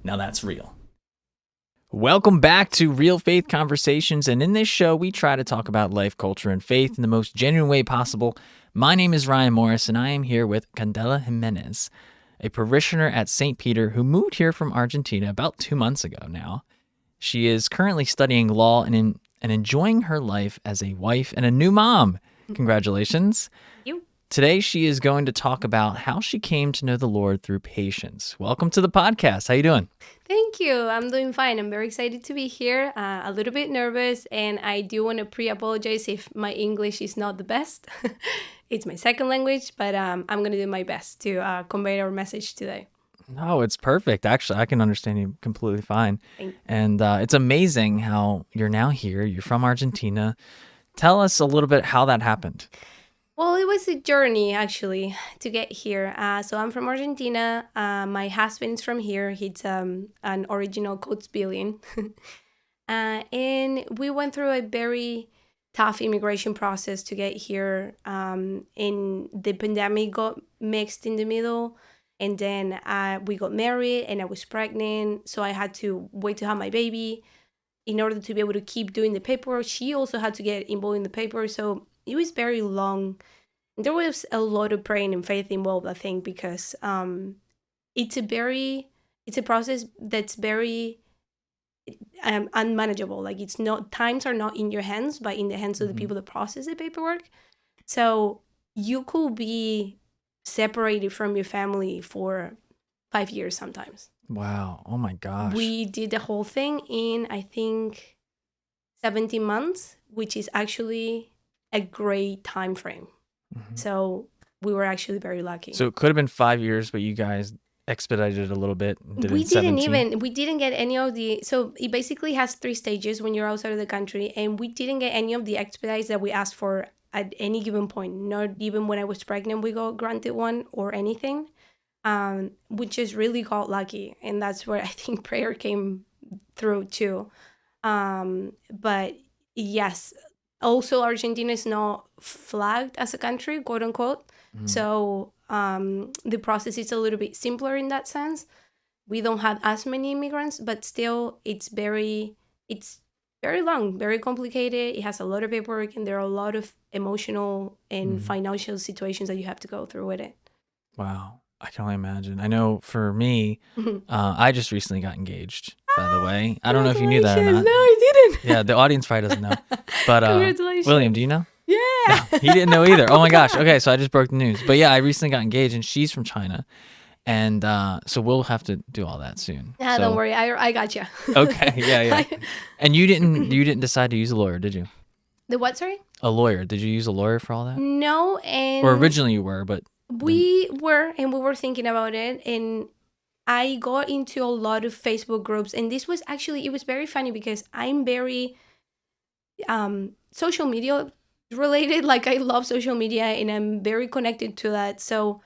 Now that's real. Welcome back to Real Faith Conversations, and in this show, we try to talk about life, culture, and faith in the most genuine way possible. My name is Ryan Morris, and I am here with Candela Gimenez, a parishioner at St. Peter who moved here from Argentina about 2 months ago now. She is currently studying law and enjoying her life as a wife and a new mom. Congratulations. Thank you. Today, she is going to talk about how she came to know the Lord through patience. Welcome to the podcast. How you doing? Thank you. I'm doing fine. I'm very excited to be here. A little bit nervous, and I do want to pre-apologize if my English is not the best. It's my second language, but I'm going to do my best to convey our message today. No, it's perfect. Actually, I can understand you completely fine. Thank you. And it's amazing how you're now here. You're from Argentina. Tell us a little bit how that happened. Well, it was a journey, actually, to get here. So I'm from Argentina. My husband's from here. He's an original Coatesvillian. And we went through a very tough immigration process to get here. And the pandemic got mixed in the middle. And then we got married and I was pregnant. So I had to wait to have my baby in order to be able to keep doing the paperwork. She also had to get involved in the paperwork. So it was very long. There was a lot of praying and faith involved, I think, because it's a process that's very unmanageable. Like, it's not, times are not in your hands, but in the hands of the people that process the paperwork. So you could be separated from your family for 5 years sometimes. Wow. Oh my gosh. We did the whole thing in, I think, 17 months, which is actually a great time frame. So we were actually very lucky. So it could have been 5 years, but you guys expedited it a little bit. We didn't get any of the, so it basically has 3 stages when you're outside of the country, and we didn't get any of the expedites that we asked for at any given point. Not even when I was pregnant we got granted one or anything. We just really got lucky, and that's where I think prayer came through too. But yes, also Argentina is not flagged as a country, quote unquote. So the process is a little bit simpler in that sense. We don't have as many immigrants, but still it's very long, very complicated. It has a lot of paperwork, and there are a lot of emotional and financial situations that you have to go through with it. Wow. I can only imagine. I know for me, I just recently got engaged, by the way. I don't know if you knew that or not. No, I didn't. Yeah, the audience probably doesn't know. But Congratulations. William, do you know? Yeah. He didn't know either. Oh my gosh. Okay, so I just broke the news. But yeah, I recently got engaged, and she's from China. And so we'll have to do all that soon. Yeah, So- don't worry. I got you. Okay, yeah. And you didn't decide to use a lawyer, did you? The what, sorry? A lawyer. Did you use a lawyer for all that? No, and Or originally you were, but we were thinking about it, and I got into a lot of Facebook groups, and this was actually, it was very funny because I'm very social media related. Like, I love social media and I'm very connected to that. So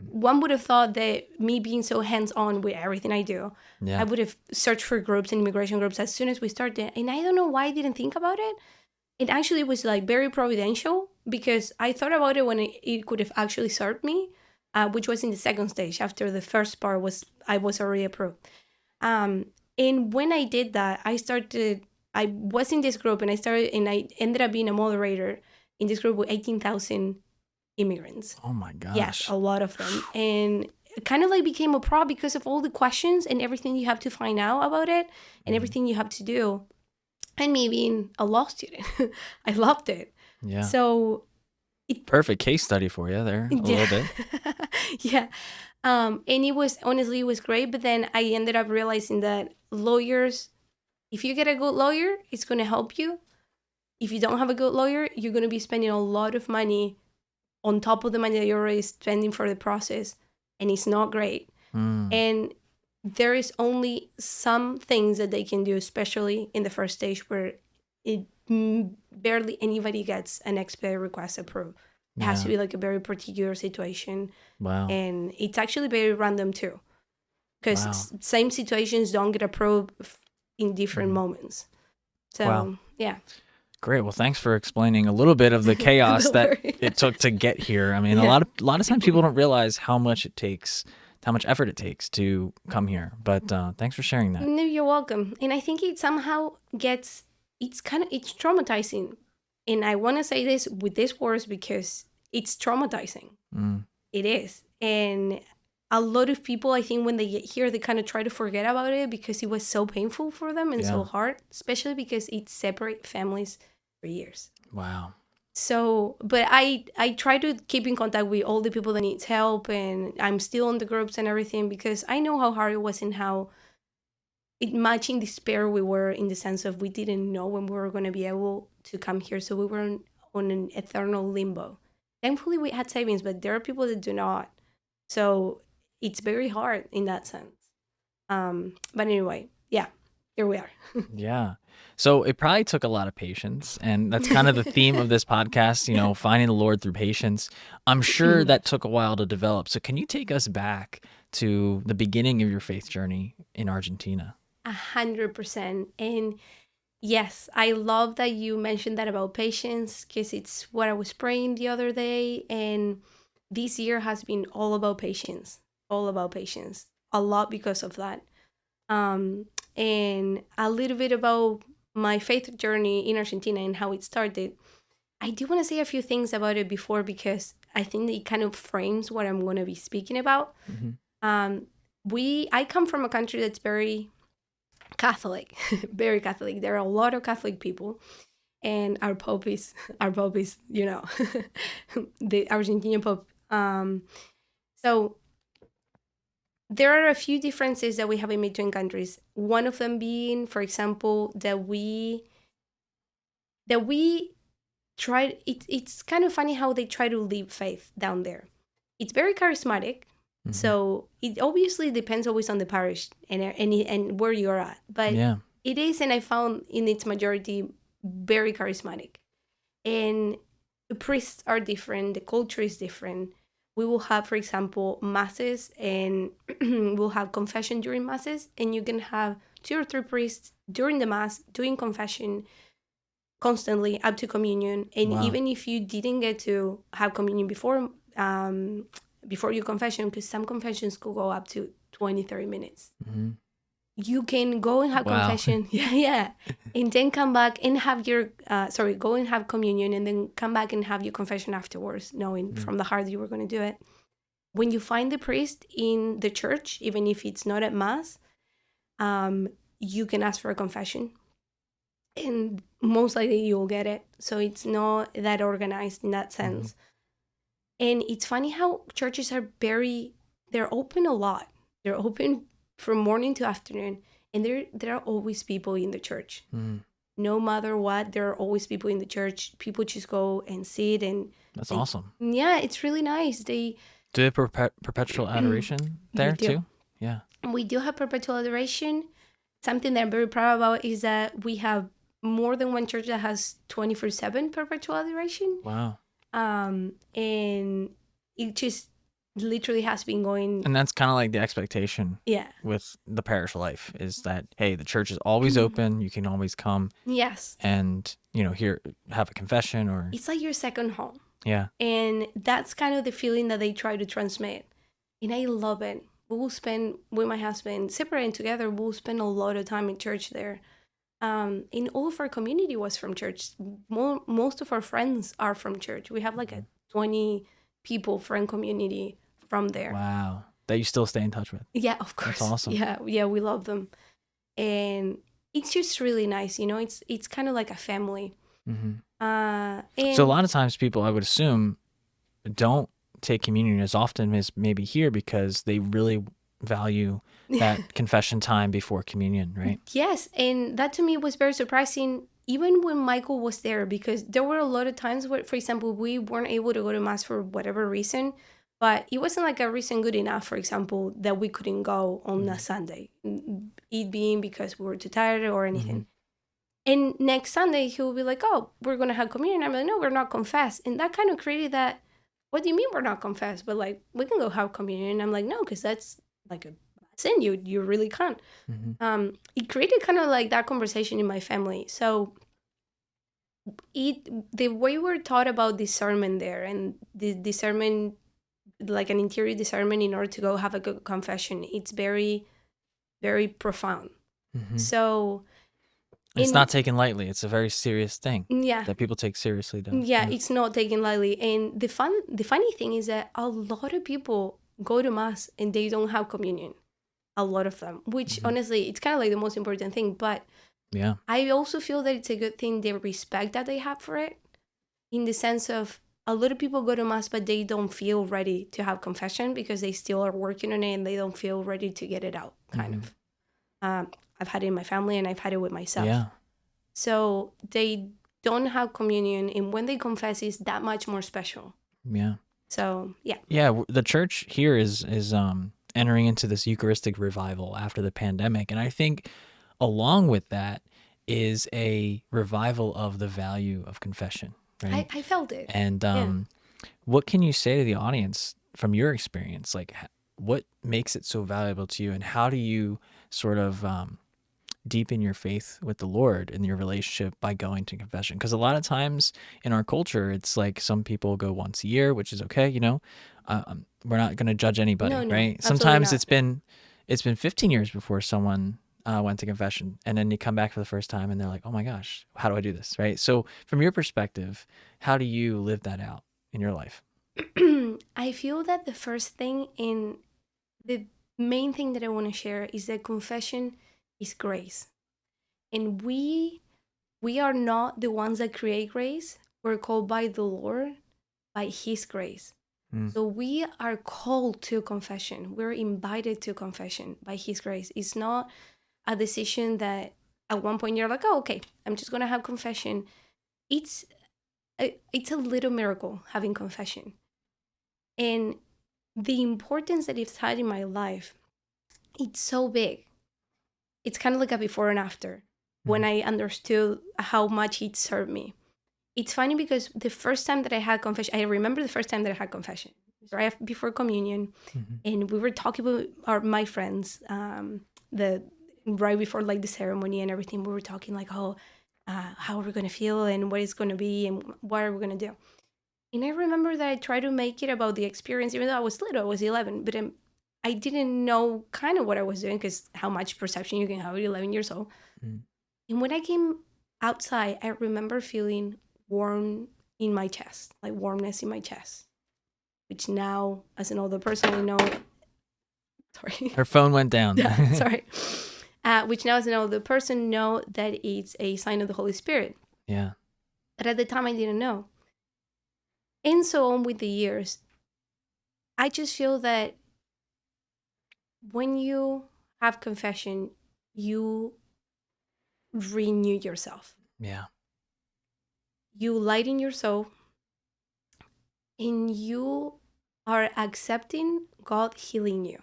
one would have thought that me being so hands-on with everything I do, yeah. I would have searched for groups and immigration groups as soon as we started. And I don't know why I didn't think about it. It actually was like very providential, because I thought about it when it could have actually served me, which was in the second stage. After the first part I was already approved. And when I did that, I was in this group, and I ended up being a moderator in this group with 18,000 immigrants. Oh my gosh. Yes, a lot of them. And it kind of like became a pro because of all the questions and everything you have to find out about it and everything you have to do. And me being a law student, I loved it. Yeah. So Perfect case study for you there, a little bit. Yeah. And it was great. But then I ended up realizing that lawyers, if you get a good lawyer, it's going to help you. If you don't have a good lawyer, you're going to be spending a lot of money on top of the money that you're already spending for the process. And it's not great. And there is only some things that they can do, especially in the first stage where barely anybody gets an expedite request approved. It has to be like a very particular situation. Wow. And it's actually very random too, because same situations don't get approved in different moments. So, yeah. Great. Well, thanks for explaining a little bit of the chaos that it took to get here. I mean, a lot of times people don't realize how much it takes how much effort it takes to come here. But thanks for sharing that. No, you're welcome. And I think it somehow it's traumatizing. And I want to say this with these words because it's traumatizing. Mm. It is. And a lot of people, I think when they get here, they kind of try to forget about it because it was so painful for them and so hard, especially because it separated families for years. Wow. So, but I try to keep in contact with all the people that needs help, and I'm still on the groups and everything because I know how hard it was and how much in despair we were, in the sense of we didn't know when we were going to be able to come here. So we were on an eternal limbo. Thankfully, we had savings, but there are people that do not. So it's very hard in that sense. But anyway, yeah, here we are. Yeah. So it probably took a lot of patience. And that's kind of the theme of this podcast, finding the Lord through patience. I'm sure that took a while to develop. So can you take us back to the beginning of your faith journey in Argentina? 100%. And yes, I love that you mentioned that about patience because it's what I was praying the other day. And this year has been all about patience, a lot because of that. And a little bit about my faith journey in Argentina and how it started. I do want to say a few things about it before because I think it kind of frames what I'm going to be speaking about. Mm-hmm. I come from a country that's very Catholic, very Catholic. There are a lot of Catholic people, and our Pope is, the Argentinian Pope. So there are a few differences that we have in between countries. One of them being, for example, that we try. It's kind of funny how they try to live faith down there. It's very charismatic. Mm-hmm. So it obviously depends always on the parish and where you're at. But it is, and I found in its majority, very charismatic. And the priests are different. The culture is different. We will have, for example, masses, and we'll have confession during masses, and you can have 2 or 3 priests during the mass doing confession constantly up to communion. And even if you didn't get to have communion before your confession, because some confessions could go up to 20-30 minutes. Mm-hmm. You can go and have confession, and then come back and have your go and have communion, and then come back and have your confession afterwards, knowing from the heart that you were going to do it. When you find the priest in the church, even if it's not at mass, you can ask for a confession, and most likely you'll get it. So it's not that organized in that sense. Mm-hmm. And it's funny how churches are they're open a lot. They're open from morning to afternoon, and there are always people in the church. Mm. No matter what, there are always people in the church. People just go and sit, and that's awesome. Yeah, it's really nice. Do they have perpetual adoration there too? Yeah, we do have perpetual adoration. Something that I'm very proud about is that we have more than one church that has 24/7 perpetual adoration. Wow. And it just literally has been going, and that's kind of like the expectation with the Parish Life, is that, hey, the church is always open, you can always come, and here have a confession, or it's like your second home. And that's kind of the feeling that they try to transmit, and I love it. We will spend, with my husband, separating together, we'll spend a lot of time in church there. And all of our community was from church. Most of our friends are from church. We have like a 20 people friend community from there. Wow. That you still stay in touch with. Yeah, of course. That's awesome. Yeah, we love them. And it's just really nice, it's kind of like a family. Mm-hmm. So a lot of times people, I would assume, don't take communion as often as maybe here because they really value that confession time before communion, right? Yes, and that to me was very surprising, even when Michael was there, because there were a lot of times where, for example, we weren't able to go to mass for whatever reason, but it wasn't like a reason good enough, for example, that we couldn't go on a Sunday, it being because we were too tired or anything. And next Sunday, he will be like, oh, we're going to have communion. I'm like, no, we're not confessed. And that kind of created that, what do you mean we're not confessed? But like, we can go have communion. And I'm like, no, because that's like a sin. You really can't. It created kind of like that conversation in my family. So the way we're taught about discernment there, and the discernment like an interior discernment in order to go have a good confession. It's very, very profound. So it's not taken lightly. It's a very serious thing yeah, that people take seriously, though. yeah, it's not taken lightly. And the funny thing is that a lot of people go to mass and they don't have communion. A lot of them, which honestly, it's kind of like the most important thing. But yeah, I also feel that it's a good thing, the respect that they have for it, in the sense of a lot of people go to mass, but they don't feel ready to have confession because they still are working on it and they don't feel ready to get it out, kind of. I've had it in my family and I've had it with myself. Yeah. So they don't have communion, and when they confess, it's that much more special. Yeah. So, yeah. Yeah, the church here is entering into this Eucharistic revival after the pandemic. And I think along with that is a revival of the value of confession, right? I felt it. And what can you say to the audience from your experience? Like, what makes it so valuable to you, and how do you sort of deepen your faith with the Lord in your relationship by going to confession? Because a lot of times in our culture, it's like some people go once a year, which is okay, you know. We're not going to judge anybody, No, right? Sometimes it's been 15 years before someone went to confession, and then you come back for the first time and they're like, oh my gosh, how do I do this, right? So from your perspective, how do you live that out in your life? I feel that the first thing and the main thing that I want to share is that confession is grace. And we are not the ones that create grace. We're called by the Lord, by His grace. So we are called to confession. We're invited to confession by His grace. It's not a decision that at one point you're like, oh, okay, I'm just going to have confession. It's a little miracle having confession. And the importance that it's had in my life, it's so big. It's kind of like a before and after when I understood how much it served me. It's funny because the first time that I had confession, I remember the first time that I had confession, right before communion, and we were talking about my friends, right before like the ceremony and everything. We were talking like, how are we gonna feel and what it's gonna be and what are we gonna do. And I remember that I tried to make it about the experience, even though I was little, I was 11, but I didn't know kind of what I was doing because how much perception you can have at 11 years old. And when I came outside, I remember feeling warm in my chest, like warmness in my chest, which now, as an older person, I know. Sorry. Her phone went down. Yeah, sorry. Which now, as an older person, know that it's a sign of the Holy Spirit. Yeah. But at the time, I didn't know. And so on with the years, I just feel that when you have confession, you renew yourself. Yeah. You lighten your soul, and you are accepting God healing you.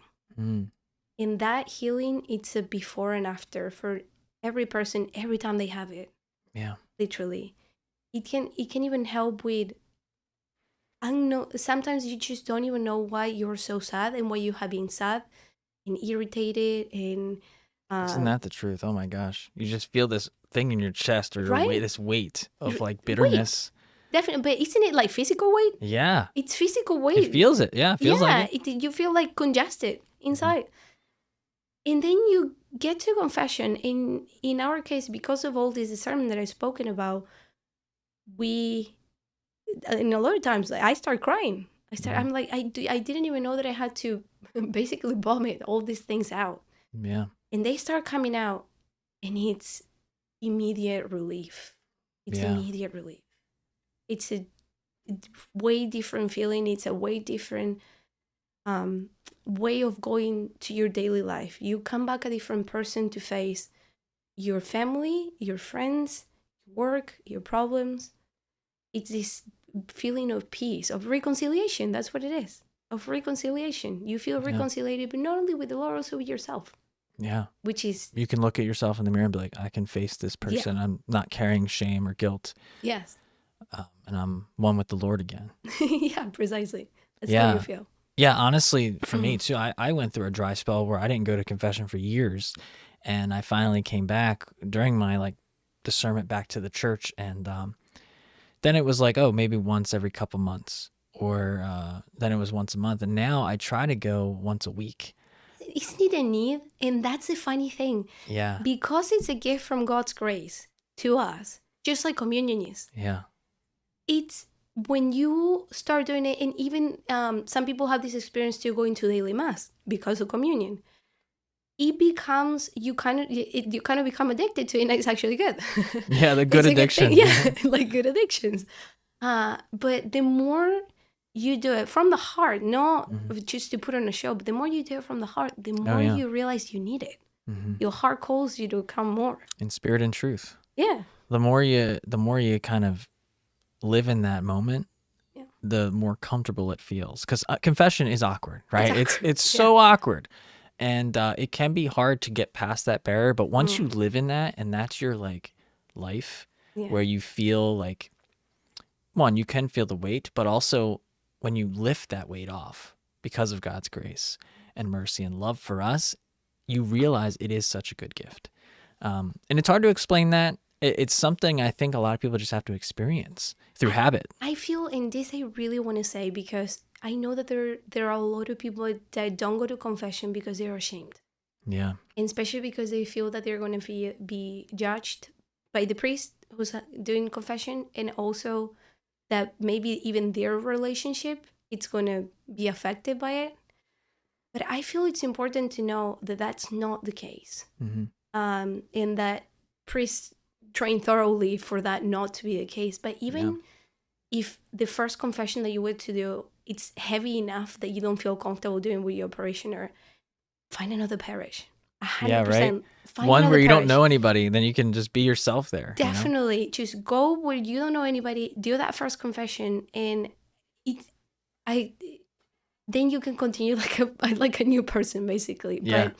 In that healing, it's a before and after for every person, every time they have it. Yeah. Literally. It can even help with, I know, sometimes you just don't even know why you're so sad and why you have been sad and irritated and isn't that the truth? Oh my gosh. You just feel this thing in your chest, or right? this weight of like bitterness. Definitely. But isn't it like physical weight? Yeah. It's physical weight. It feels it. Yeah. It feels like it. You feel like congested inside. And then you get to confession. In our case, because of all this discernment that I've spoken about, and a lot of times I start crying. I'm like, I didn't even know that I had to basically vomit all these things out. Yeah. And they start coming out, and it's immediate relief. Immediate relief. It's a way different feeling. It's a way different way of going to your daily life. You come back a different person to face your family, your friends, work, your problems. It's this feeling of peace, of reconciliation. That's what it is. Of reconciliation. You feel reconciliated, but not only with the Lord, also with yourself. Yeah. Which is... You can look at yourself in the mirror and be like, I can face this person. Yeah. I'm not carrying shame or guilt. Yes. And I'm one with the Lord again. Yeah, precisely. That's how you feel. Yeah, honestly, for me too, I went through a dry spell where I didn't go to confession for years. And I finally came back during my discernment back to the church. And then it was like, oh, maybe once every couple months or then it was once a month. And now I try to go once a week. Isn't it a need? And that's the funny thing. Yeah. Because it's a gift from God's grace to us, just like communion is. Yeah. It's when you start doing it, and even some people have this experience to go into daily mass because of communion. It becomes, you kind of become addicted to it, and it's actually good. Yeah, the good It's a addiction. thing. Yeah, like good addictions. But the more you do it from the heart, not just to put on a show, but the more you do it from the heart, the more you realize you need it. Your heart calls you to come more. In spirit and truth. Yeah. The more you kind of live in that moment, the more comfortable it feels. Because confession is awkward, right? It's so awkward. And it can be hard to get past that barrier. But once you live in that, and that's your like life, where you feel like, one, you can feel the weight, but also when you lift that weight off because of God's grace and mercy and love for us, you realize it is such a good gift. And it's hard to explain that. It's something I think a lot of people just have to experience through habit. I feel, and this I really want to say, because I know that there are a lot of people that don't go to confession because they're ashamed. Yeah. And especially because they feel that they're going to be judged by the priest who's doing confession, and also that maybe even their relationship, it's going to be affected by it. But I feel it's important to know that that's not the case. And that priests train thoroughly for that not to be the case. But even if the first confession that you were to do, it's heavy enough that you don't feel comfortable doing with your parishioner, find another parish. 100%. Yeah, right. Find one where you parish. don't know anybody, then you can just be yourself there. Definitely. You know? Just go where you don't know anybody, do that first confession, and then you can continue like a new person, basically. Yeah. But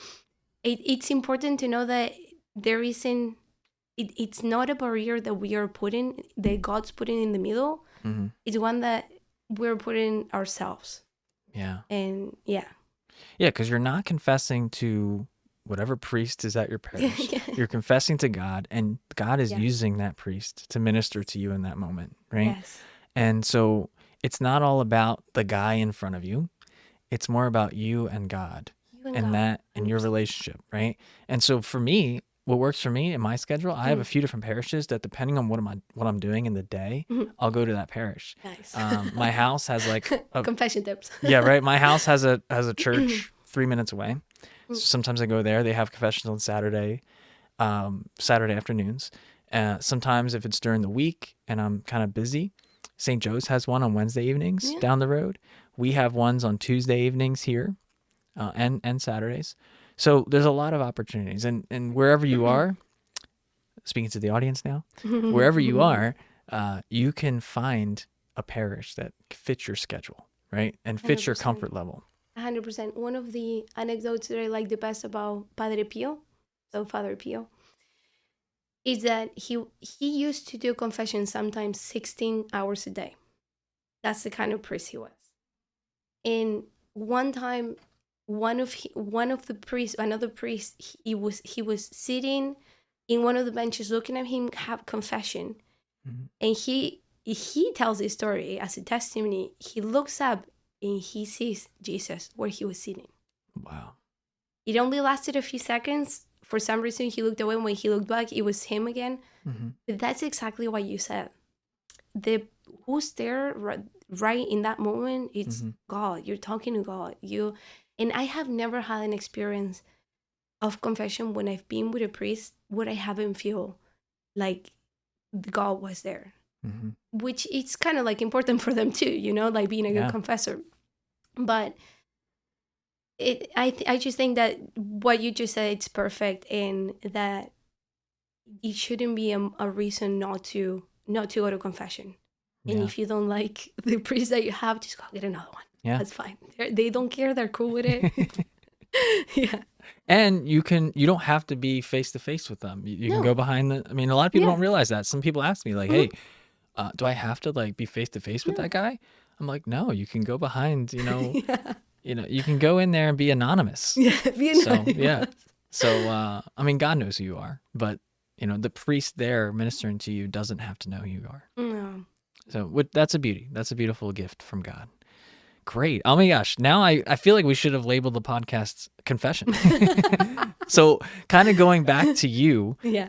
it's important to know that there isn't, it's not a barrier that we are putting, that God's putting in the middle. It's one that we're putting ourselves. Yeah. And yeah, because you're not confessing to whatever priest is at your parish. You're confessing to God, and God is using that priest to minister to you in that moment, right? Yes. And so it's not all about the guy in front of you. It's more about you and God, and your relationship, right? And so for me, what works for me in my schedule, I have a few different parishes that, depending on what I'm doing in the day, I'll go to that parish. Nice. My house has like confession tips. Yeah, right. My house has a church 3 minutes away. So sometimes I go there. They have confessions on Saturday afternoons. Sometimes if it's during the week and I'm kind of busy, St. Joe's has one on Wednesday evenings down the road. We have ones on Tuesday evenings here, and Saturdays. So there's a lot of opportunities, and wherever you are, speaking to the audience now, wherever you are, you can find a parish that fits your schedule, right? And fits 100%. Your comfort level. 100%. One of the anecdotes that I like the best about Padre Pio, so Father Pio, is that he used to do confession sometimes 16 hours a day. That's the kind of priest he was. And one time, another priest, he was sitting in one of the benches looking at him have confession, and he tells the story as a testimony. He looks up and he sees Jesus where he was sitting. Wow. It only lasted a few seconds. For some reason, he looked away, and when he looked back, it was him again. But that's exactly what you said. Who's there right in that moment? It's God. You're talking to God. And I have never had an experience of confession when I've been with a priest where I haven't feel like God was there, which it's kind of like important for them too, like being a good confessor. But I just think that what you just said, it's perfect, and that it shouldn't be a reason not to go to confession. And if you don't like the priest that you have, just go get another one. Yeah, that's fine. They don't care. They're cool with it. Yeah. And you don't have to be face to face with them. You can go behind a lot of people don't realize that. Some people ask me like, hey, do I have to like be face to face with that guy? I'm like, no, you can go behind, you can go in there and be anonymous. Yeah, be anonymous. So, God knows who you are, but the priest there ministering to you doesn't have to know who you are. No. So that's a beauty. That's a beautiful gift from God. Great. Oh my gosh. Now I feel like we should have labeled the podcast confession. So kind of going back to you, Yeah.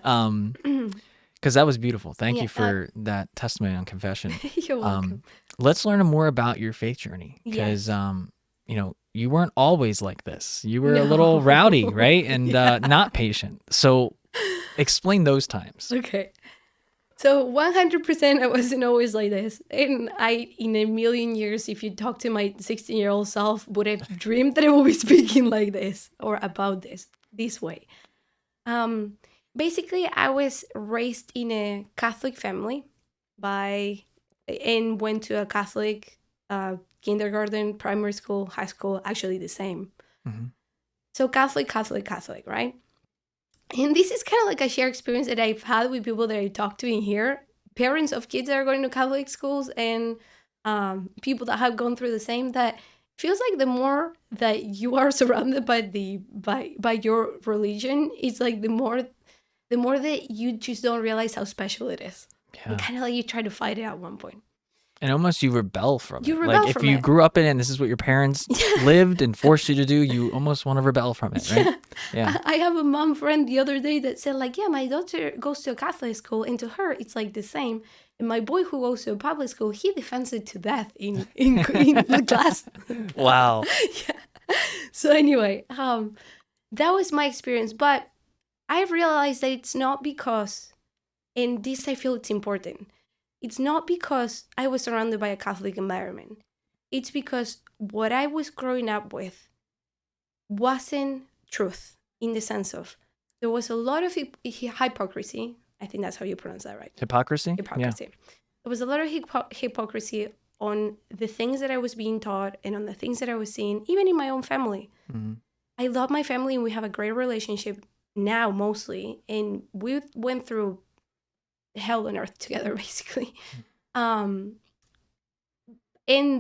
because that was beautiful. Thank Yeah, you for that testimony on confession. You're welcome. Let's learn more about your faith journey, because Yes. you weren't always like this. You were a No. little rowdy, right? And Yeah. not patient. So explain those times. Okay. So 100% I wasn't always like this. And I, in a million years, if you talk to my 16-year-old self, would have dreamed that I would be speaking like this or about this way. Basically, I was raised in a Catholic family and went to a Catholic kindergarten, primary school, high school, actually the same. Mhm. So Catholic, right? And this is kind of like a shared experience that I've had with people that I talk to in here. Parents of kids that are going to Catholic schools and people that have gone through the same, that feels like the more that you are surrounded by your religion, it's like the more that you just don't realize how special it is. Yeah. And kind of like you try to fight it at one point. And almost you rebel from it. You rebel like if from you it. grew up in it and this is what your parents lived and forced you to do, you almost want to rebel from it, right? Yeah. I have a mom friend the other day that said like, yeah, my daughter goes to a Catholic school and to her it's like the same. And my boy who goes to a public school, he defends it to death in the class. Wow. Yeah. So anyway, that was my experience. But I realized that it's not because, and this I feel it's important, it's not because I was surrounded by a Catholic environment. It's because what I was growing up with wasn't truth, in the sense of there was a lot of hypocrisy. I think that's how you pronounce that, right? Hypocrisy? Hypocrisy. There was a lot of hypocrisy on the things that I was being taught and on the things that I was seeing, even in my own family. Mm-hmm. I love my family and we have a great relationship now, mostly. And we went through hell on earth together, basically. And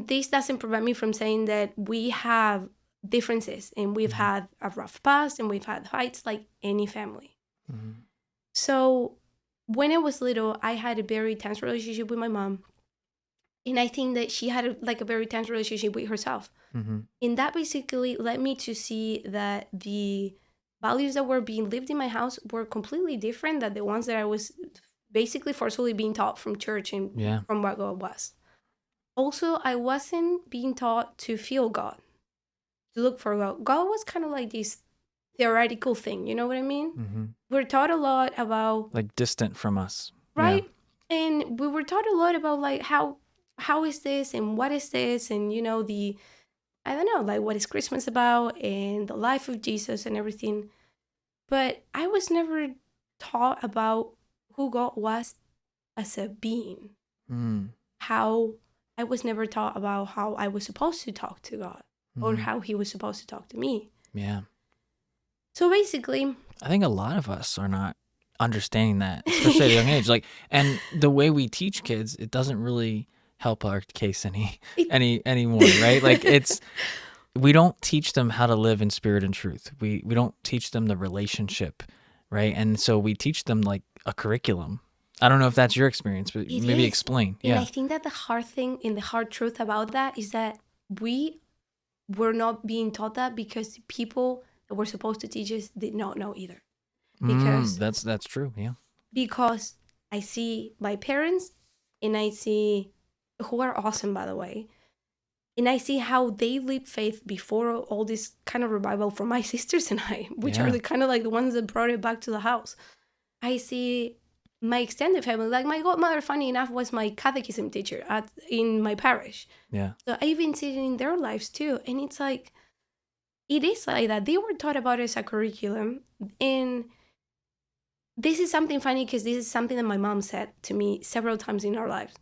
this doesn't prevent me from saying that we have differences and we've had a rough past and we've had fights like any family. Mm-hmm. So when I was little, I had a very tense relationship with my mom. And I think that she had a very tense relationship with herself. Mm-hmm. And that basically led me to see that the values that were being lived in my house were completely different than the ones that I was basically forcefully being taught from church and from what God was. Also, I wasn't being taught to feel God, to look for God. God was kind of like this theoretical thing, you know what I mean? Mm-hmm. We're taught a lot about... like distant from us. Right? Yeah. And we were taught a lot about like how is this and what is this and, you know, I don't know, like what is Christmas about and the life of Jesus and everything. But I was never taught about who God was as a being. How I was never taught about how I was supposed to talk to God or how he was supposed to talk to me. Yeah. So basically, I think a lot of us are not understanding that, especially at a young age. Like, and the way we teach kids, it doesn't really help our case anymore, right? Like we don't teach them how to live in spirit and truth. We don't teach them the relationship, right? And so we teach them like a curriculum. I don't know if that's your experience, but maybe explain. And I think that the hard thing and the hard truth about that is that we were not being taught that because people that were supposed to teach us did not know either. Because that's true, yeah. Because I see my parents and I see, who are awesome by the way, and I see how they live faith before all this kind of revival from my sisters and I, which are the kind of like the ones that brought it back to the house. I see my extended family, like my godmother, funny enough, was my catechism teacher in my parish. Yeah. So I've been sitting in their lives too. And it's like, it is like that. They were taught about it as a curriculum. And this is something funny because this is something that my mom said to me several times in our lives.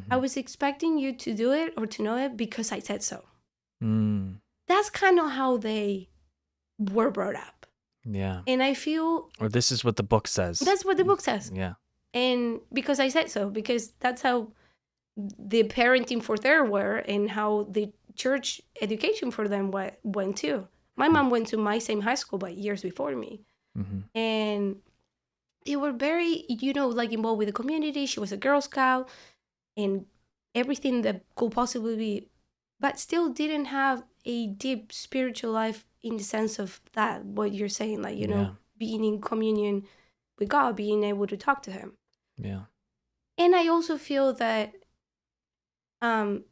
I was expecting you to do it or to know it because I said so. That's kind of how they were brought up. Yeah. And I feel... Or this is what the book says. That's what the book says. Yeah. And because I said so, because that's how the parenting for them were and how the church education for them went too. My mom went to my same high school but years before me. And they were very, like involved with the community. She was a Girl Scout. And everything that could possibly be, but still didn't have a deep spiritual life in the sense of that, what you're saying, like, being in communion with God, being able to talk to him. Yeah. And I also feel that, and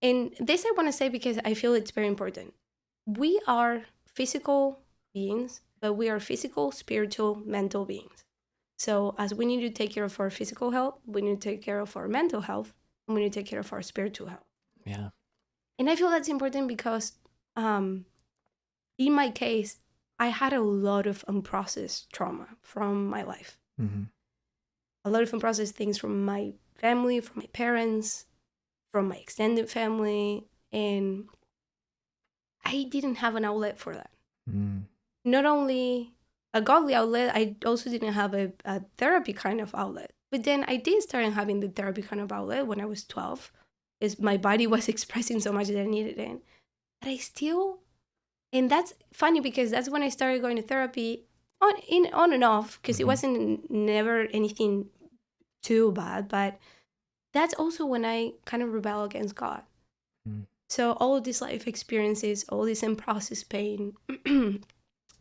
this I want to say because I feel it's very important. We are physical beings, but we are physical, spiritual, mental beings. So as we need to take care of our physical health, we need to take care of our mental health, and we need to take care of our spiritual health. Yeah. And I feel that's important because in my case, I had a lot of unprocessed trauma from my life. Mm-hmm. A lot of unprocessed things from my family, from my parents, from my extended family. And I didn't have an outlet for that. Mm. Not only a godly outlet, I also didn't have a therapy kind of outlet. But then I did start having the therapy kind of outlet when I was 12. Because my body was expressing so much that I needed it. But I still, and that's funny because that's when I started going to therapy on and off, because it wasn't never anything too bad. But that's also when I kind of rebel against God. Mm. So all of these life experiences, all this unprocessed pain,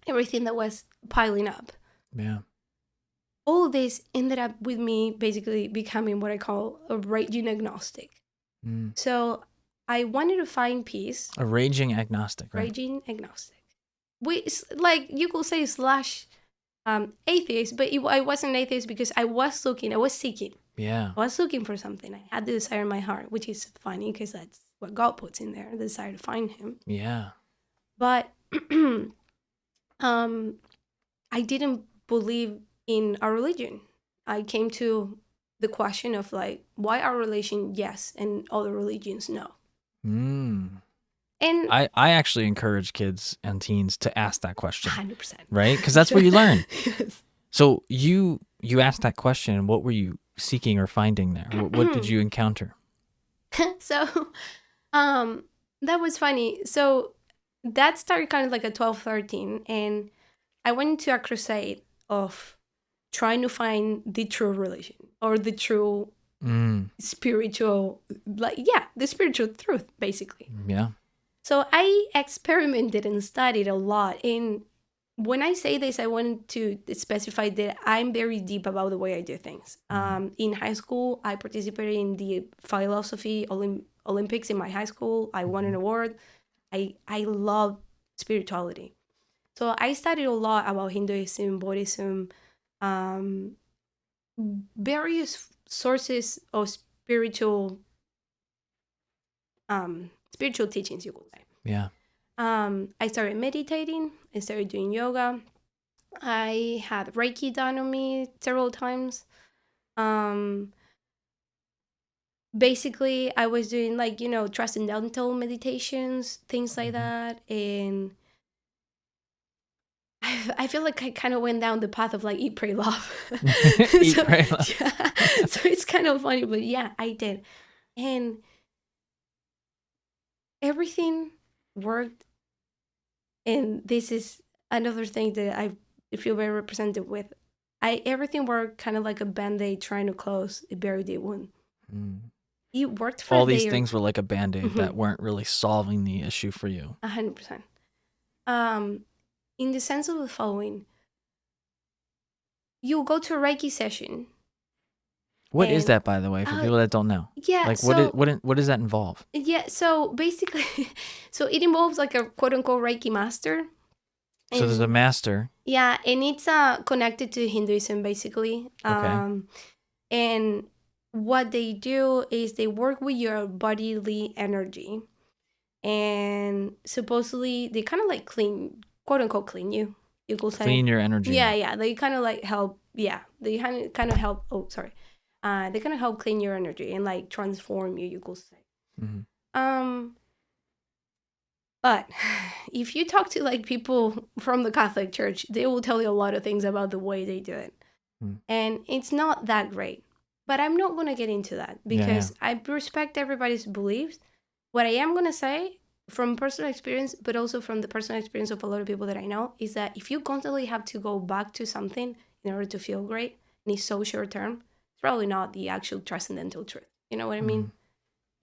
everything that was piling up. Yeah. All of this ended up with me basically becoming what I call a raging agnostic. Mm. So I wanted to find peace. A raging agnostic, right? Raging agnostic. Like you could say slash atheist, but I wasn't atheist because I was seeking. Yeah. I was looking for something. I had the desire in my heart, which is funny because that's what God puts in there, the desire to find him. Yeah. But I didn't believe in our religion. I came to the question of like, why our religion yes and other religions no? Mm. And I actually encourage kids and teens to ask that question. 100%. Right? Because that's where you learn. Yes. So you asked that question, and what were you seeking or finding there? What did you encounter? So that was funny. So that started kind of like at 12, 13, and I went to a crusade of trying to find the true religion or the true spiritual, the spiritual truth, basically. Yeah. So I experimented and studied a lot. And when I say this, I want to specify that I'm very deep about the way I do things. In high school, I participated in the philosophy Olympics in my high school. I won an award. I love spirituality. So I studied a lot about Hinduism, Buddhism, various sources of spiritual teachings, you could say. Yeah. I started meditating. I started doing yoga. I had Reiki done on me several times. Basically, I was doing transcendental meditations, things like that. And I feel like I kind of went down the path of like eat, pray, love. Eat, pray, love. Yeah. So it's kind of funny, but yeah, I did. And everything worked. And this is another thing that I feel very represented with. Everything worked kind of like a Band-Aid trying to close a very deep wound. It worked for all these things were like a Band-Aid that weren't really solving the issue for you. 100%. In the sense of the following, you go to a Reiki session. What is that, by the way, for people that don't know? Yeah. Like, what does that involve? Yeah. So basically, so it involves like a quote unquote Reiki master. So there's a master. Yeah, and it's connected to Hinduism basically. Okay. And what they do is they work with your bodily energy, and supposedly they kind of like clean, quote unquote, clean you. You could say Clean your energy. Yeah. They kind of like help. Yeah, they kind of help. Oh, sorry. They kind of help clean your energy and like transform you. You could say. But if you talk to like people from the Catholic Church, they will tell you a lot of things about the way they do it. And it's not that great. But I'm not going to get into that because I respect everybody's beliefs. What I am going to say from personal experience, but also from the personal experience of a lot of people that I know, is that if you constantly have to go back to something in order to feel great, and it's so short term, it's probably not the actual transcendental truth. You know what I mean?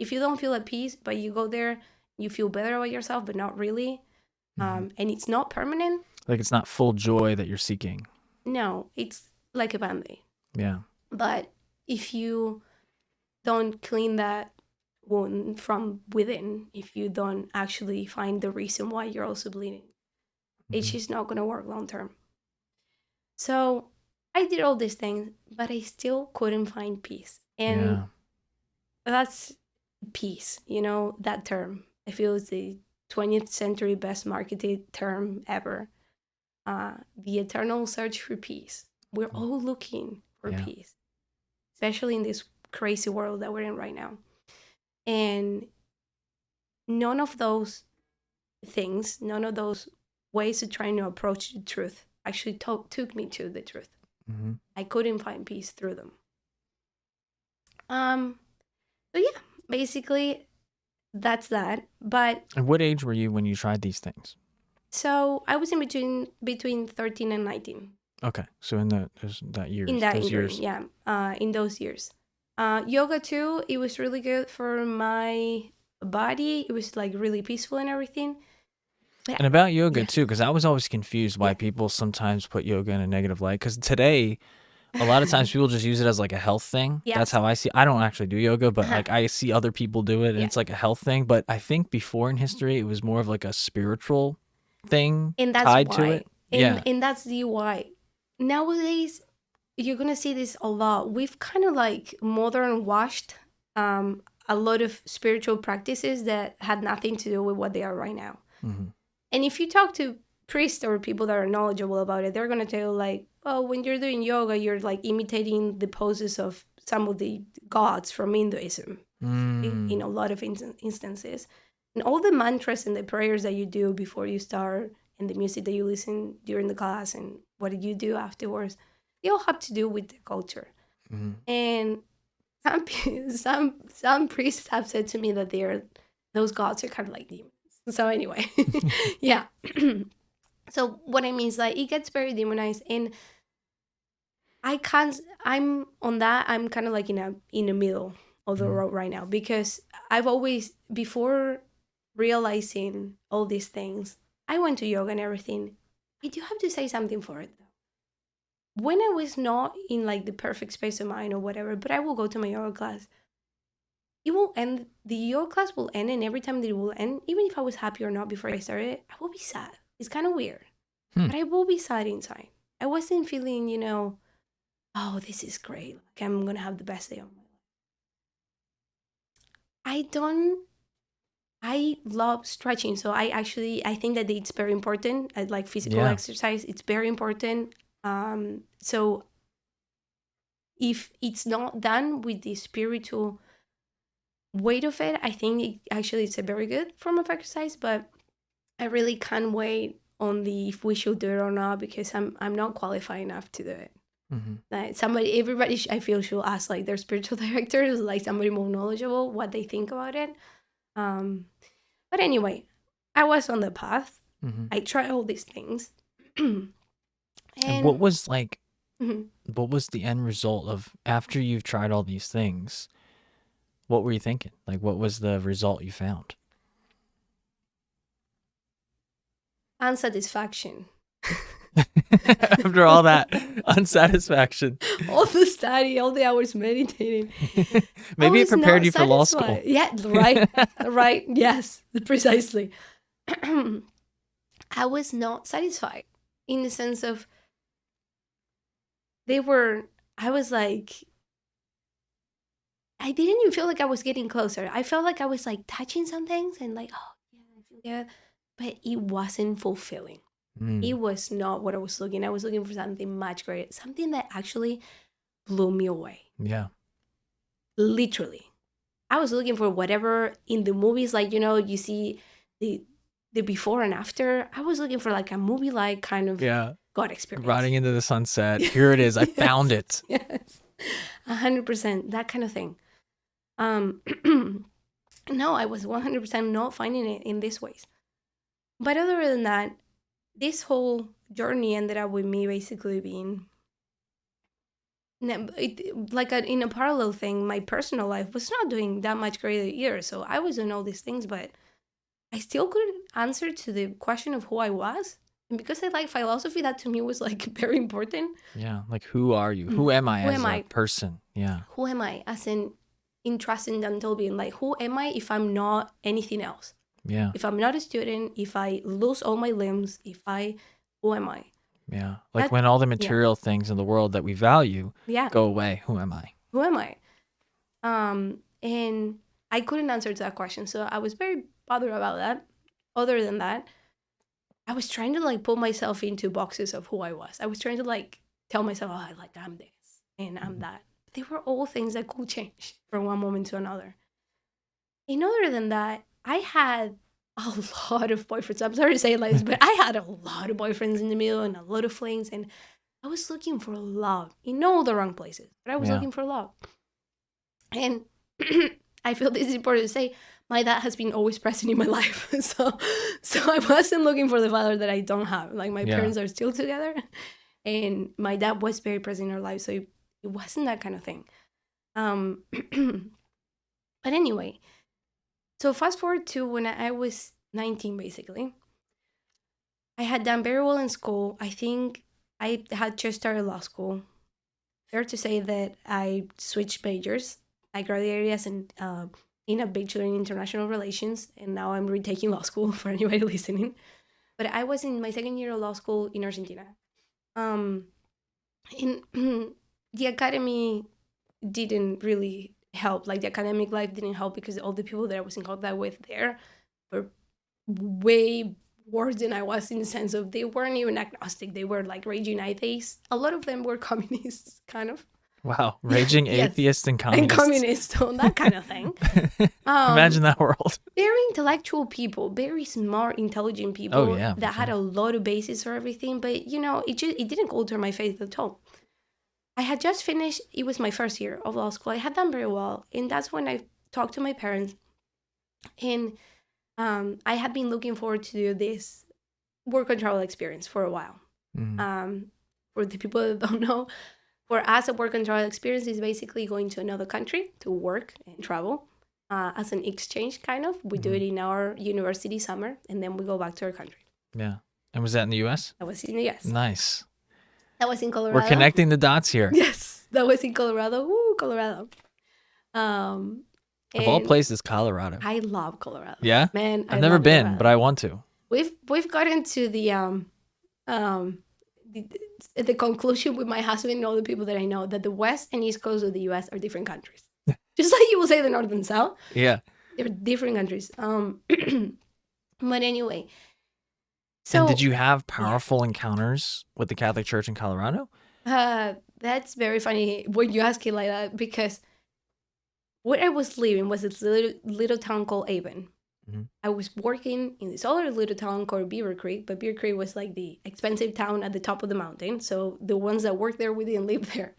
If you don't feel at peace, but you go there, you feel better about yourself, but not really, and it's not permanent. Like it's not full joy that you're seeking. No, it's like a Band-Aid. Yeah. But if you don't clean that wound from within, if you don't actually find the reason why you're also bleeding, it's just not going to work long term. So I did all these things, but I still couldn't find peace. And that's peace, that term. I feel it's the 20th century best marketed term ever. The eternal search for peace. We're all looking for peace, especially in this crazy world that we're in right now. And none of those things, none of those ways of trying to approach the truth actually took me to the truth. I couldn't find peace through them. So yeah, basically that's that. But at what age were you when you tried these things? So I was in between 13 and 19. Okay, so in that years, in that those years, yeah, in those years. Yoga too, it was really good for my body. It was like really peaceful and everything. But and about yoga too, because I was always confused why people sometimes put yoga in a negative light. Because today, a lot of times people just use it as like a health thing. Yes. That's how I see. I don't actually do yoga, but like I see other people do it, and it's like a health thing. But I think before in history, it was more of like a spiritual thing and that's tied why. to it. And that's the why. Nowadays, you're gonna see this a lot. We've kind of like modern washed a lot of spiritual practices that had nothing to do with what they are right now. And if you talk to priests or people that are knowledgeable about it, they're gonna tell you like, oh, when you're doing yoga, you're like imitating the poses of some of the gods from Hinduism in a lot of instances. And all the mantras and the prayers that you do before you start, and the music that you listen during the class, and what you do afterwards, they all have to do with the culture. And some priests have said to me that those gods are kind of like demons. So anyway, yeah. So what I mean is like it gets very demonized, and I'm on that. I'm kind of like in the middle of the road right now, because I've always, before realizing all these things, I went to yoga and everything. But you have to say something for it though. When I was not in like the perfect space of mind or whatever, but I will go to my yoga class. It will end. The yoga class will end, and every time that it will end, even if I was happy or not before I started, I will be sad. It's kind of weird, but I will be sad inside. I wasn't feeling, oh, this is great. Like I'm gonna have the best day of my life. I love stretching, so I think that it's very important. I like physical exercise. It's very important. So if it's not done with the spiritual weight of it, I think it's a very good form of exercise. But I really can't wait on if we should do it or not, because I'm not qualified enough to do it. Like everybody I feel should ask like their spiritual directors, like somebody more knowledgeable, what they think about it. But anyway, I was on the path. I tried all these things. And what was like, what was the end result of after you've tried all these things? What were you thinking? Like, what was the result you found? Unsatisfaction. After all that unsatisfaction, all the study, all the hours meditating, maybe it prepared you for law school. Yeah, right, yes, precisely. I was not satisfied, in the sense of I was like, I didn't even feel like I was getting closer. I felt like I was like touching some things and like, oh yeah, I feel good, but it wasn't fulfilling. It was not what I was looking. I was looking for something much greater, something that actually blew me away. Yeah. Literally. I was looking for whatever in the movies, like, you see the before and after. I was looking for like a movie like kind of God experience. Riding into the sunset. Here it is. I found it. Yes. 100%. That kind of thing. No, I was 100% not finding it in these ways. But other than that, this whole journey ended up with me basically being In a parallel thing, my personal life was not doing that much great either. So I was doing all these things, but I still couldn't answer to the question of who I was. And because I like philosophy, that to me was like very important. Yeah. Like, who are you? Who am I Who as am a I? person? Yeah. Who am I? As in transcendental being, like, who am I if I'm not anything else? Yeah. If I'm not a student, if I lose all my limbs, who am I? Yeah. Like That, when all the yeah, material things in the world that we value yeah. go away, who am I? Who am I? And I couldn't answer to that question, so I was very bothered about that. Other than that, I was trying to like put myself into boxes of who I was. I was trying to like tell myself, oh, like I'm this and I'm Mhm. that. They were all things that could change from one moment to another. And other than that, I had a lot of boyfriends. I'm sorry to say it like this, but I had a lot of boyfriends in the middle and a lot of flings, and I was looking for love in all the wrong places, but I was Yeah. looking for love. And I feel this is important to say. My dad has been always present in my life, so I wasn't looking for the father that I don't have. Like my Yeah. parents are still together, and my dad was very present in our life, so it wasn't that kind of thing. But anyway, so fast forward to when I was 19, basically. I had done very well in school. I think I had just started law school. Fair to say that I switched majors. I graduated as in a bachelor in international relations, and now I'm retaking law school for anybody listening. But I was in my second year of law school in Argentina. Um, in the academy didn't really help. Like the academic life didn't help because all the people that I was in contact with there were way worse than I was, in the sense of they weren't even agnostic. They were like raging atheists. A lot of them were communists, kind of. Wow. Raging Yes, atheists and and communists. communists, so that kind of thing. Imagine that world. Very intellectual people, very smart, intelligent people Oh, yeah, for that had sure. a lot of basis for everything. But it didn't alter my faith at all. I had just finished. It was my first year of law school. I had done very well, and that's when I talked to my parents. And I had been looking forward to do this work and travel experience for a while. Mhm. For the people that don't know, for us, a work and travel experience is basically going to another country to work and travel as an exchange, kind of. We do it in our university summer, and then we go back to our country. Yeah. And was that in the U.S.? That was in the US. Nice. That was in We're Colorado. connecting the dots here. Yes, that was in Colorado. Woo, Colorado. Um, Of all and places, Colorado. I love Colorado. Yeah? Man, I've I never love been, Colorado. but I want to. We've gotten to the the conclusion with my husband and all the people that I know that the West and East Coast of the US are different countries. Just like you will say the North and South, Yeah. they're different countries. But anyway, And so did you have powerful encounters with the Catholic Church in Colorado? that's very funny when you ask it like that, because where I was living was this little town called Avon. Mhm. I was working in this other little town called Beaver Creek, but Beaver Creek was like the expensive town at the top of the mountain. So the ones that worked there, we didn't live there.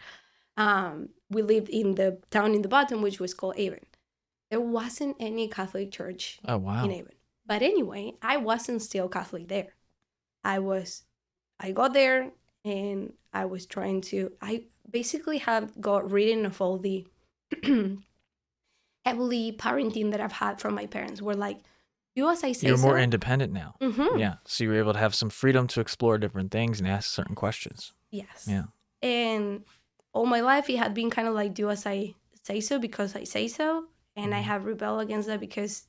We lived in the town in the bottom, which was called Avon. There wasn't any Catholic church Oh, wow. in Avon. But anyway, I wasn't still Catholic there. I got there and I was I basically have got rid of all the heavily parenting that I've had from my parents. Were like, do as I say. You're more so. independent now. Mm-hmm. Yeah. So you were able to have some freedom to explore different things and ask certain questions. Yes. Yeah. And all my life, it had been kind of like, do as I say so because I say so. And I have rebelled against that because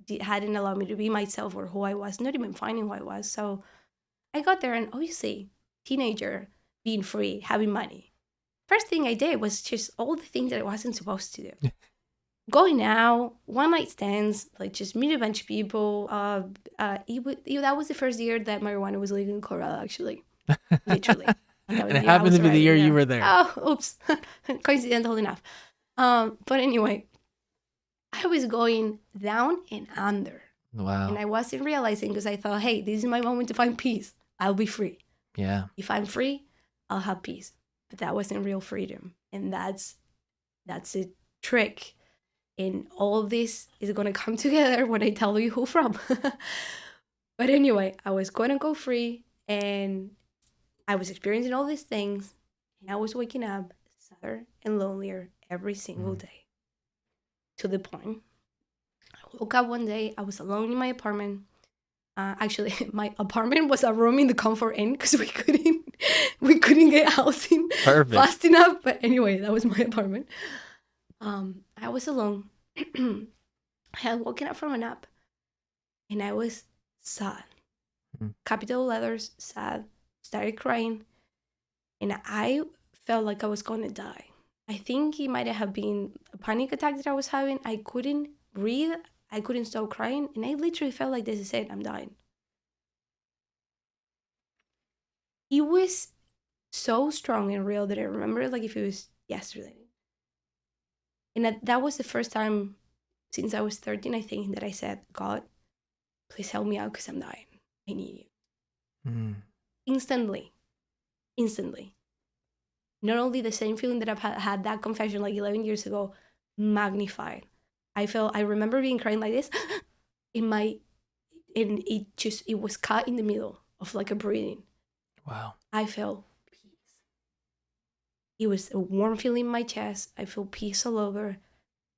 it hadn't allowed me to be myself or who I was, not even finding who I was. So I got there, and obviously, teenager, being free, having money. First thing I did was just all the things that I wasn't supposed to do. Going out, one night stands, like just meet a bunch of people. That was the first year that marijuana was legal in Colorado, actually. Literally. And that was And it the year I happened was to be the year arriving you there. were there. Oh, oops. Coincidental enough. But anyway, I was going down and under. Wow. And I wasn't realizing, because I thought, hey, this is my moment to find peace. I'll be free. Yeah. If I'm free, I'll have peace. But that wasn't real freedom. And that's a trick. And all of this is going to come together when I tell you who from. But anyway, I was going to go free, and I was experiencing all these things. And I was waking up sadder and lonelier every single day. To the point, I woke up one day, I was alone in my apartment. Actually, my apartment was a room in the Comfort Inn because we couldn't get housing Perfect. fast enough. But anyway, that was my apartment. I was alone. I had woken up from a nap, and I was sad. Capital letters, sad. Started crying, and I felt like I was going to die. I think it might have been a panic attack that I was having. I couldn't breathe. I couldn't stop crying, and I literally felt like, this is it, I'm dying. It was so strong and real that I remember it like if it was yesterday. And that was the first time since I was 13, I think, that I said, God, please help me out because I'm dying. I need you. Instantly. Not only the same feeling that I've had that confession like 11 years ago, magnified. I remember being crying like this and it was cut in the middle of like a breathing. Wow. I felt peace. It was a warm feeling in my chest. I felt peace all over.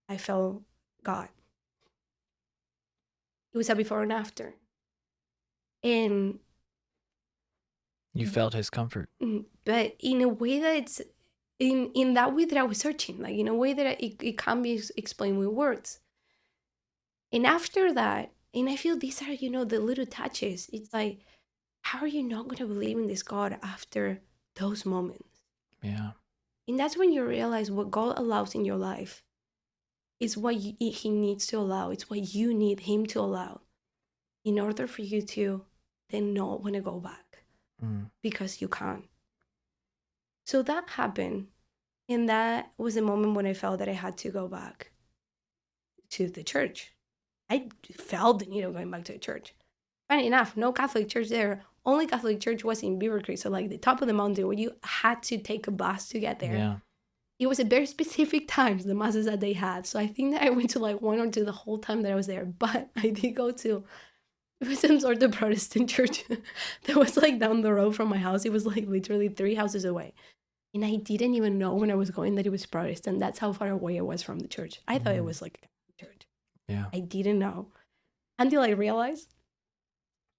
I felt God. It was a before and after. And you felt his comfort. But in a way that it's in that way that I was searching, like in a way that it can't be explained with words. And after that, and I feel these are, the little touches. It's like, how are you not going to believe in this God after those moments? Yeah. And that's when you realize what God allows in your life is what he needs to allow. It's what you need him to allow in order for you to then not want to go back because you can't. So that happened. And that was the moment when I felt that I had to go back to the church. I felt the need of going back to the church. Funny enough, no Catholic church there. Only Catholic church was in Beaver Creek. So like the top of the mountain where you had to take a bus to get there. Yeah. It was a very specific times, the masses that they had. So I think that I went to like one or two the whole time that I was there. But I did go to, it was some sort of Protestant church that was like down the road from my house. It was like literally 3 houses away. And I didn't even know when I was going that it was Protestant. That's how far away I was from the church. I thought it was like a church. Yeah. I didn't know until I realized.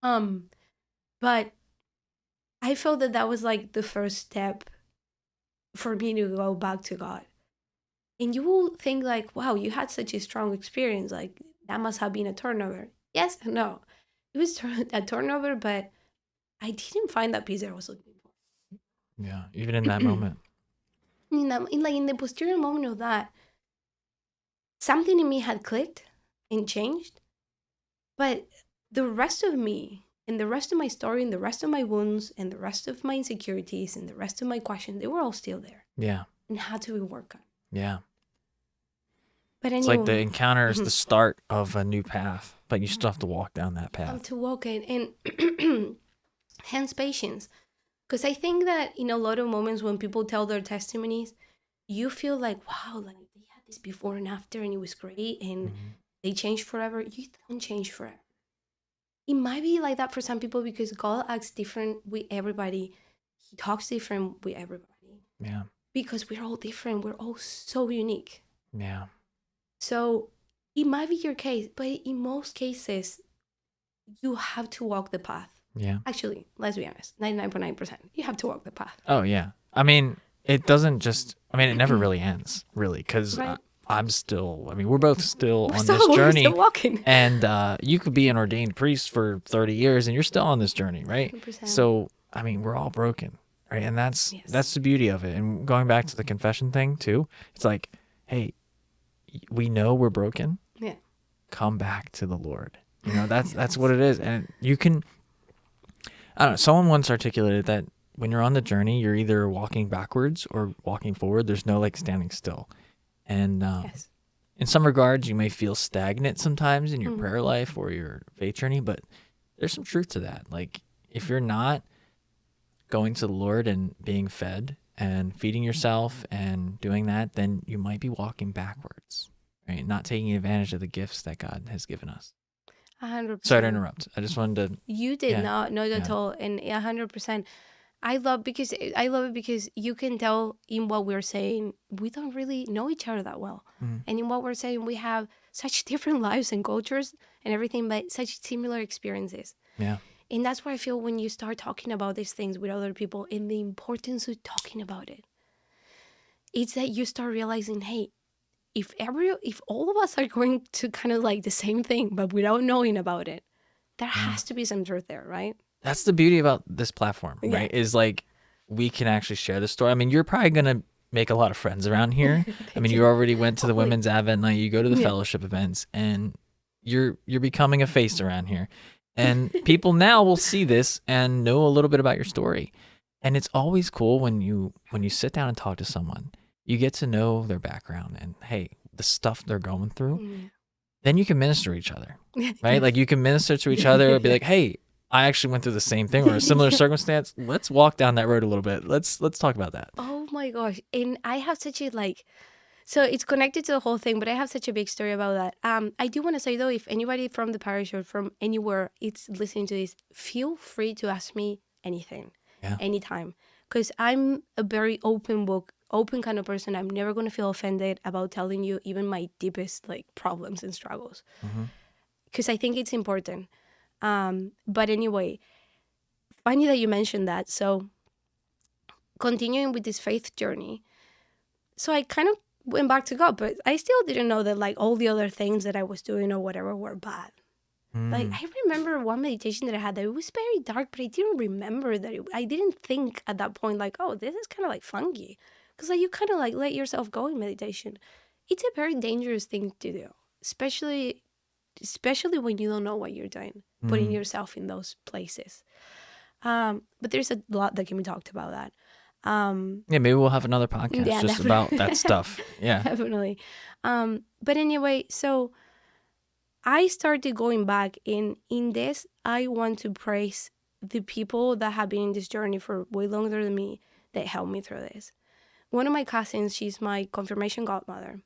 But I felt that was like the first step for me to go back to God. And you will think like, wow, you had such a strong experience. Like that must have been a turnover. Yes and no. It was a turnover, but I didn't find that peace that I was looking for. Yeah, even in that moment. In the posterior moment of that, something in me had clicked and changed. But the rest of me and the rest of my story and the rest of my wounds and the rest of my insecurities and the rest of my questions, they were all still there. Yeah. And had to be worked on. Yeah. But it's like the encounter is the start of a new path, but you still have to walk down that path. Have to walk it, and hence patience. Because I think that in a lot of moments when people tell their testimonies, you feel like, wow, like they had this before and after and it was great and they changed forever. You don't change forever. It might be like that for some people because God acts different with everybody. He talks different with everybody. Yeah. Because we're all different. We're all so unique. Yeah. So it might be your case, but in most cases, you have to walk the path. Yeah. Actually, let's be honest, 99.9%. You have to walk the path. Oh, yeah. I mean, it doesn't just, it never really ends, really, because Right. we're both still on this journey. We're still walking. And you could be an ordained priest for 30 years and you're still on this journey, right? 100%. So, we're all broken, right? And that's the beauty of it. And going back to the confession thing too, it's like, hey, we know we're broken. Yeah. Come back to the Lord. That's what it is. And you can, I don't know, someone once articulated that when you're on the journey, you're either walking backwards or walking forward. There's no like standing still. And in some regards, you may feel stagnant sometimes in your prayer life or your faith journey, but there's some truth to that. Like if you're not going to the Lord and being fed and feeding yourself and doing that, then you might be walking backwards, right? Not taking advantage of the gifts that God has given us. 100%. Sorry to interrupt. I just wanted to. You did not at all, and 100%. I love it because you can tell in what we're saying we don't really know each other that well, and in what we're saying we have such different lives and cultures and everything, but such similar experiences. Yeah. And that's why I feel when you start talking about these things with other people and the importance of talking about it, it's that you start realizing, hey, if all of us are going to kind of like the same thing, but without knowing about it, there has to be some truth there, right? That's the beauty about this platform, right? Yeah. Is like we can actually share the story. I mean, you're probably gonna make a lot of friends around here. I mean, you already went to the Hopefully. women's Advent night, you go to the Yeah. fellowship events, and you're becoming a face around here. And people now will see this and know a little bit about your story. And it's always cool when you sit down and talk to someone, you get to know their background and hey, the stuff they're going through. Then you can minister to each other, right? Like you can minister to each other, be like, hey, I actually went through the same thing or a similar circumstance. Let's walk down that road a little bit. Let's talk about that. Oh my gosh. And I have such a so it's connected to the whole thing, but I have such a big story about that. I do want to say though, if anybody from the parish or from anywhere it's listening to this, feel free to ask me anything, anytime. Because I'm a very open book, open kind of person. I'm never going to feel offended about telling you even my deepest like problems and struggles. Because I think it's important. But anyway, funny that you mentioned that. So continuing with this faith journey, so I kind of went back to God, but I still didn't know that like all the other things that I was doing or whatever were bad. Like I remember one meditation that I had that it was very dark, but I didn't remember that I didn't think at that point like, oh, this is kind of like funky, because like you kind of like let yourself go in meditation. It's a very dangerous thing to do, especially when you don't know what you're doing, putting yourself in those places. But there's a lot that can be talked about that. Yeah, maybe we'll have another podcast just definitely. about that stuff. Yeah. Definitely. But anyway, so I started going back in this. I want to praise the people that have been in this journey for way longer than me that helped me through this. One of my cousins, she's my confirmation godmother.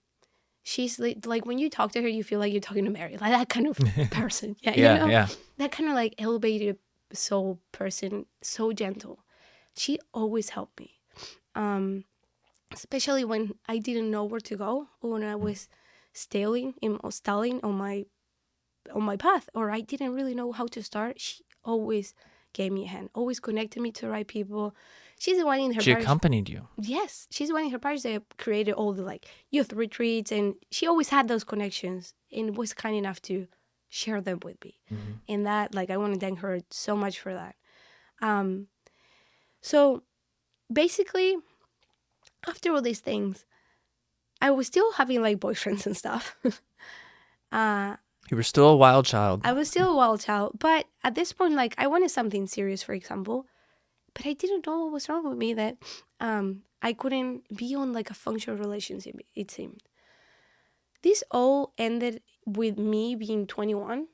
She's like when you talk to her, you feel like you're talking to Mary, like that kind of person. Yeah, Yeah, you know? yeah. That kind of like elevated soul person, so gentle. She always helped me, especially when I didn't know where to go, or when I was stalling on my path, or I didn't really know how to start. She always gave me a hand, always connected me to the right people. She's the one in her She parish. accompanied you. Yes, she's the one in her parish that created all the like youth retreats, and she always had those connections and was kind enough to share them with me. And that, like, I want to thank her so much for that. So basically, after all these things, I was still having like boyfriends and stuff. You were still a wild child. I was still a wild child, but at this point, like, I wanted something serious, for example, but I didn't know what was wrong with me that I couldn't be on like a functional relationship, it seemed. This all ended with me being 21.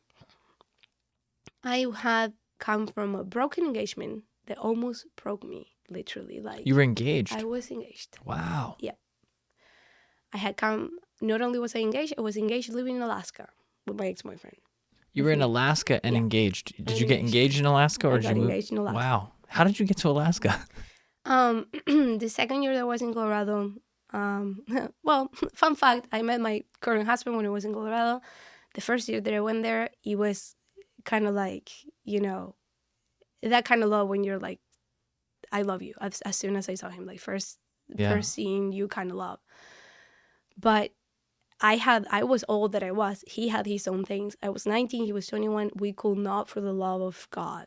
I had come from a broken engagement that almost broke me, literally. Like, You were engaged. I was engaged. Wow. Yeah. I had come, not only was I was engaged living in Alaska with my ex-boyfriend. You were in Alaska and engaged. Did you get engaged in Alaska or I did got you move? engaged in Alaska. Wow. How did you get to Alaska? The second year that I was in Colorado, well, fun fact, I met my current husband when I was in Colorado. The first year that I went there, it was kind of like, you know, that kind of love when you're like, I love you. As soon as I saw him, like first seeing you kind of love. But I was all that I was. He had his own things. I was 19, he was 21. We could not, for the love of God,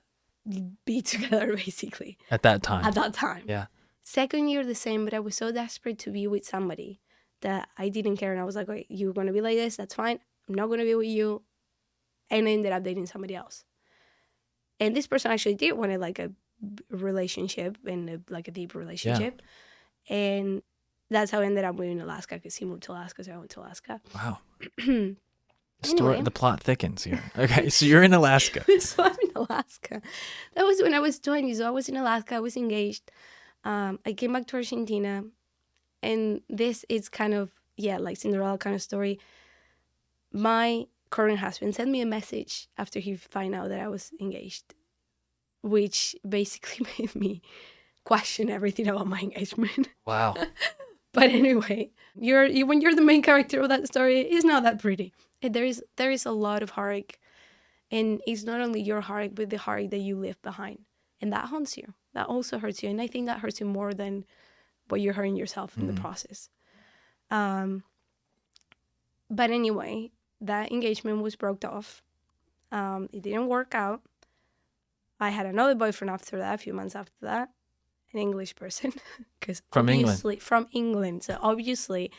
be together, basically. At that time. At that time. Yeah. Second year, the same, but I was so desperate to be with somebody that I didn't care. And I was like, wait, you're going to be like this? That's fine. I'm not going to be with you. And I ended up dating somebody else. And this person actually did want like a relationship and like a deep relationship. Yeah. And that's how I ended up moving to Alaska, because he moved to Alaska, so I went to Alaska. Wow. Anyway. The plot thickens here. Okay, so you're in Alaska. So I'm in Alaska. That was when I was 20. So I was in Alaska. I was engaged. I came back to Argentina. And this is kind of, like Cinderella kind of story. My current husband sent me a message after he found out that I was engaged, which basically made me question everything about my engagement. Wow. But anyway, when you're the main character of that story, it's not that pretty. And there is a lot of heartache, and it's not only your heartache, but the heartache that you leave behind, and that haunts you. That also hurts you, and I think that hurts you more than what you're hurting yourself in the process. But anyway, that engagement was broke off. It didn't work out. I had another boyfriend after that, a few months after that, an English person, because From England. From England. So obviously,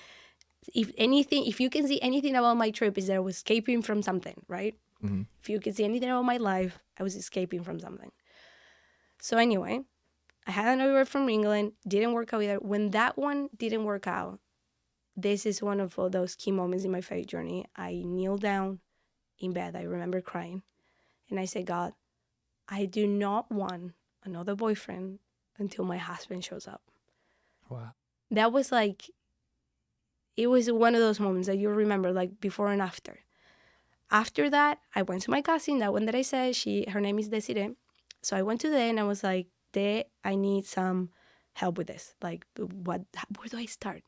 if you can see anything about my trip, is that I was escaping from something, right? Mm-hmm. If you can see anything about my life, I was escaping from something. So anyway, I had another boyfriend from England, didn't work out either. When that one didn't work out, this is one of those key moments in my faith journey. I kneeled down in bed. I remember crying. And I said, God, I do not want another boyfriend until my husband shows up. Wow. That was like, it was one of those moments that you remember, like before and after. After that, I went to my cousin, that one that I said, her name is Desiree. So I went to there and I was like, I need some help with this. Like, where do I start?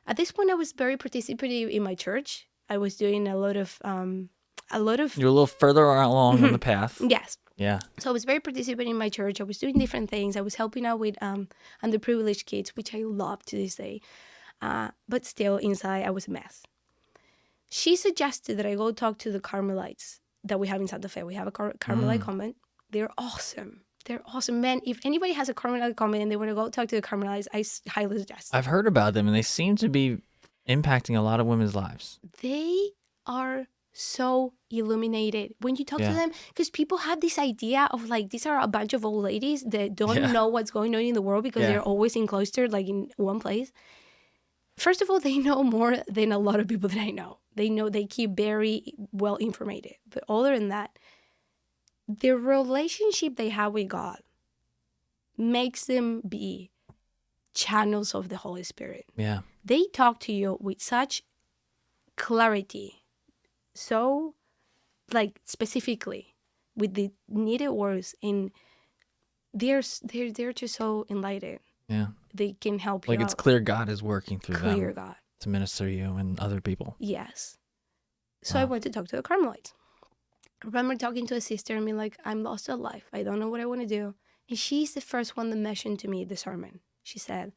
At this point, I was very participative in my church. I was doing a lot of. You're a little further along on the path. Yes. Yeah. So I was very participating in my church. I was doing different things. I was helping out with underprivileged kids, which I love to this day. But still, inside, I was a mess. She suggested that I go talk to the Carmelites that we have in Santa Fe. We have a Carmelite convent. They're awesome. They're awesome. Man, if anybody has a Carmelite convent and they want to go talk to the Carmelites, I highly suggest. I've heard about them, and they seem to be impacting a lot of women's lives. They are so illuminated when you talk to them, because people have this idea of like, these are a bunch of old ladies that don't know what's going on in the world because they're always in cloistered, like in one place. First of all, they know more than a lot of people that I know. They keep very well informated. But other than that, the relationship they have with God makes them be channels of the Holy Spirit. Yeah. They talk to you with such clarity, so like specifically with the needed words, and they're just so enlightened. Yeah. They can help you Like, it's out. clear God is working through them. Clear God. To minister you and other people. Yes. So I went to talk to the Carmelites. I remember talking to a sister and being like, I'm lost at life. I don't know what I want to do. And she's the first one that mentioned to me discernment. She said,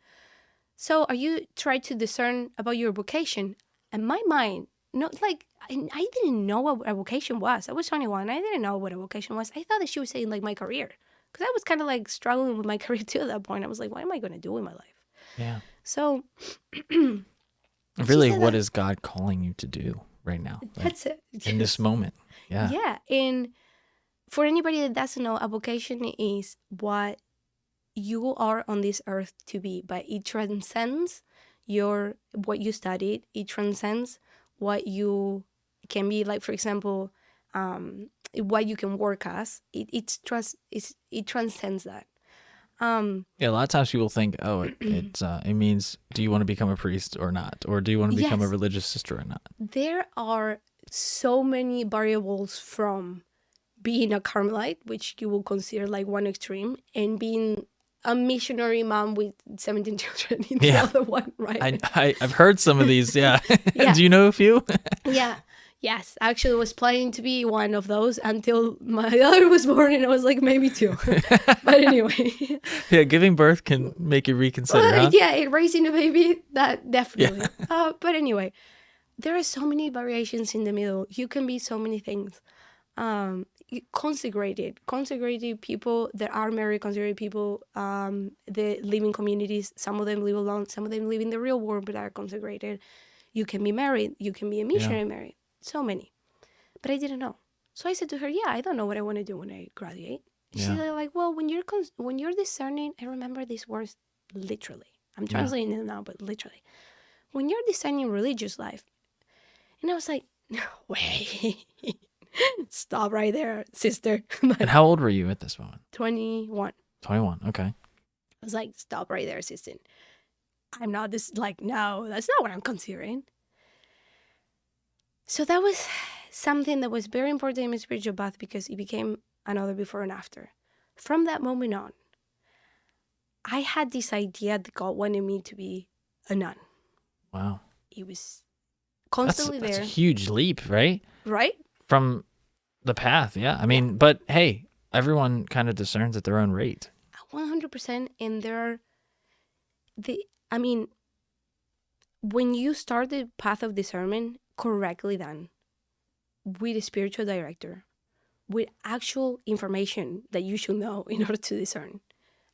so are you trying to discern about your vocation? And my mind, not like, I didn't know what a vocation was. I was 21. I didn't know what a vocation was. I thought that she was saying like my career. Because I was kind of like struggling with my career too at that point. I was like, what am I going to do in my life? Yeah. So really, what is God calling you to do right now? That's it. In this moment. Yeah. Yeah. And for anybody that doesn't know, a vocation is what you are on this earth to be, but it transcends what you studied. It transcends what you can be, like, for example, what you can work as. It transcends that. Yeah, a lot of times people think, it means, do you want to become a priest or not? Or do you want to become a religious sister or not? There are so many variables from being a Carmelite, which you will consider like one extreme, and being a missionary mom with 17 children in the other one, right? I've heard some of these, yeah. Yeah. Do you know a few? Yeah. Yes, I actually was planning to be one of those until my daughter was born, and I was like, maybe two. But anyway. Yeah, giving birth can make you reconsider, huh? Yeah, raising a baby, that definitely. Yeah. But anyway, there are so many variations in the middle. You can be so many things. Consecrated people that are married, consecrated people that live in communities. Some of them live alone. Some of them live in the real world but are consecrated. You can be married. You can be a missionary married. So many. But I didn't know. So I said to her, I don't know what I want to do when I graduate. She's like, well, when you're discerning, I remember these words literally. I'm translating it now, but literally. When you're discerning religious life. And I was like, no way. Stop right there, sister. And how old were you at this moment? 21. 21, okay. I was like, stop right there, sister. I'm not no, that's not what I'm considering. So that was something that was very important in my spiritual path because it became another before and after. From that moment on, I had this idea that God wanted me to be a nun. Wow. It was constantly That's a there. huge leap, right? Right? From the path, yeah. I mean, but hey, everyone kind of discerns at their own rate. 100%. And I mean, when you start the path of discernment correctly done, with a spiritual director, with actual information that you should know in order to discern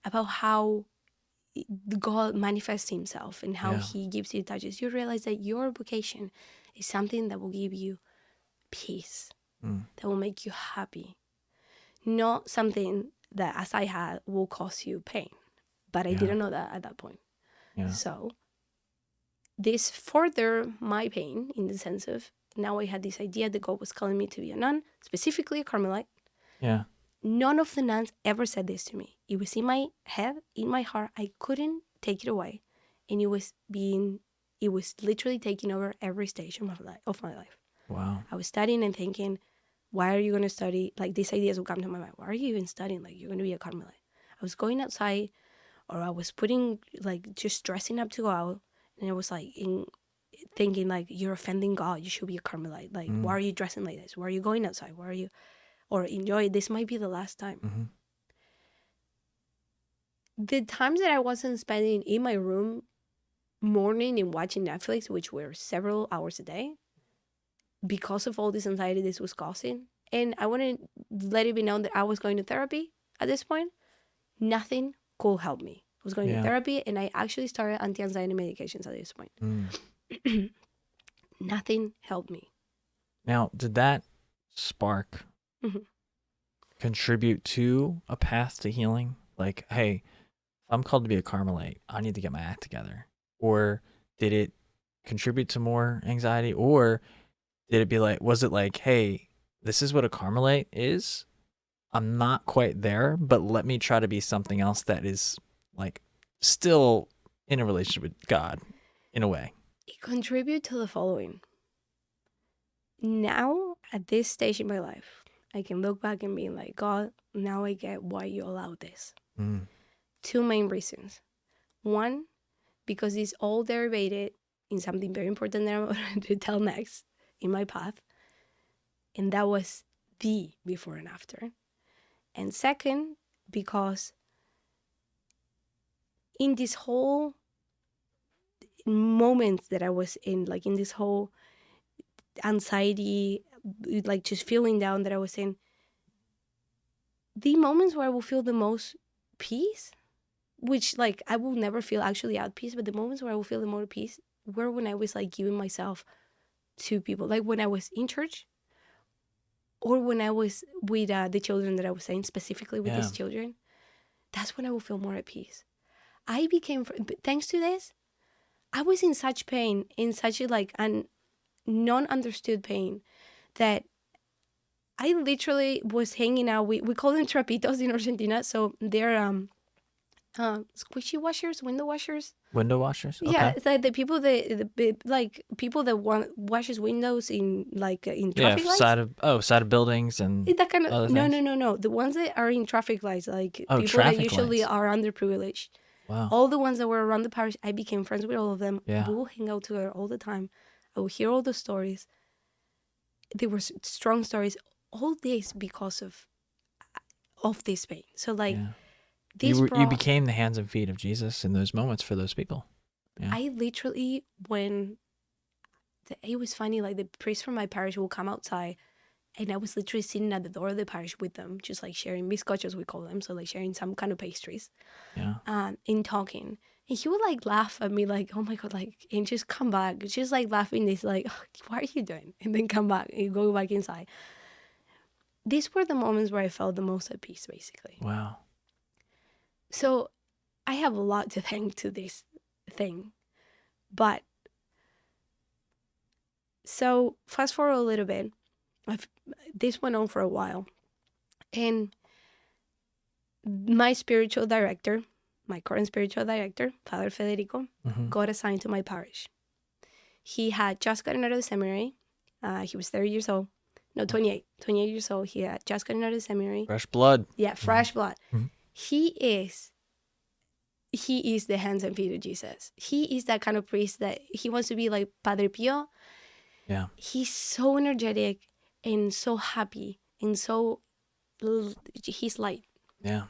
about how God manifests himself and how he gives you touches, you realize that your vocation is something that will give you peace, that will make you happy, not something that, as I had, will cause you pain. But I didn't know that at that point. Yeah. So this furthered my pain in the sense of now I had this idea that God was calling me to be a nun, specifically a Carmelite. Yeah. None of the nuns ever said this to me. It was in my head, in my heart. I couldn't take it away. And it was literally taking over every stage of my life. Wow. I was studying and thinking, why are you going to study? Like, these ideas would come to my mind. Why are you even studying? Like, you're going to be a Carmelite. I was going outside, or I was just dressing up to go out. And I was like, thinking, like, you're offending God. You should be a Carmelite. Like, why are you dressing like this? Why are you going outside? Why are you... Or enjoy it. This might be the last time. Mm-hmm. The times that I wasn't spending in my room mourning and watching Netflix, which were several hours a day, because of all this anxiety this was causing. And I want to let it be known that I was going to therapy at this point. Nothing could help me. I was going to therapy, and I actually started anti-anxiety medications at this point. Nothing helped me. Now, did that spark contribute to a path to healing? Like, hey, if I'm called to be a Carmelite, I need to get my act together. Or did it contribute to more anxiety? Or did it be like, was it like, hey, this is what a Carmelite is? I'm not quite there, but let me try to be something else that is like still in a relationship with God in a way. It contributed to the following. Now, at this stage in my life, I can look back and be like, God, now I get why you allowed this. Two main reasons. One, because it's all derivated in something very important that I'm going to tell next in my path. And that was the before and after. And second, because in this whole moment that I was in, like in this whole anxiety, like just feeling down that I was in, the moments where I will feel the most peace, which like I will never feel actually at peace, but the moments where I will feel the most peace were when I was like giving myself to people, like when I was in church, or when I was with the children that I was saying, specifically with these children. That's when I will feel more at peace. I became, thanks to this, I was in such pain, in such a like an non-understood pain, that I literally was hanging out. We call them trapitos in Argentina. So they're squishy washers, window washers. Window washers? Okay. Yeah, it's like the people that washes windows in like in traffic lights. Side of buildings and That kind of other things? No. The ones that are in traffic lights, like people traffic that usually lights. are underprivileged. Wow. All the ones that were around the parish, I became friends with all of them. Yeah. We will hang out together all the time. I will hear all the stories. They were strong stories. All this because of this pain. So like you became the hands and feet of Jesus in those moments for those people. Yeah. I literally, it was funny, like the priest from my parish will come outside, and I was literally sitting at the door of the parish with them, just like sharing bizcochos, we call them, so like sharing some kind of pastries, and talking. And he would like laugh at me, like, oh my God, like, and just come back, just like laughing this, like, oh, what are you doing? And then come back and go back inside. These were the moments where I felt the most at peace, basically. Wow. So I have a lot to thank to this thing. But so fast forward a little bit. This went on for a while. And my spiritual director, my current spiritual director, Father Federico, got assigned to my parish. He had just gotten out of the seminary. He was 30 years old. No, 28. 28 years old. He had just gotten out of the seminary. Fresh blood. Yeah, fresh blood. He is he is the hands and feet of Jesus. He is that kind of priest that he wants to be like Padre Pio. Yeah. He's so energetic and so happy and he's light. Yeah.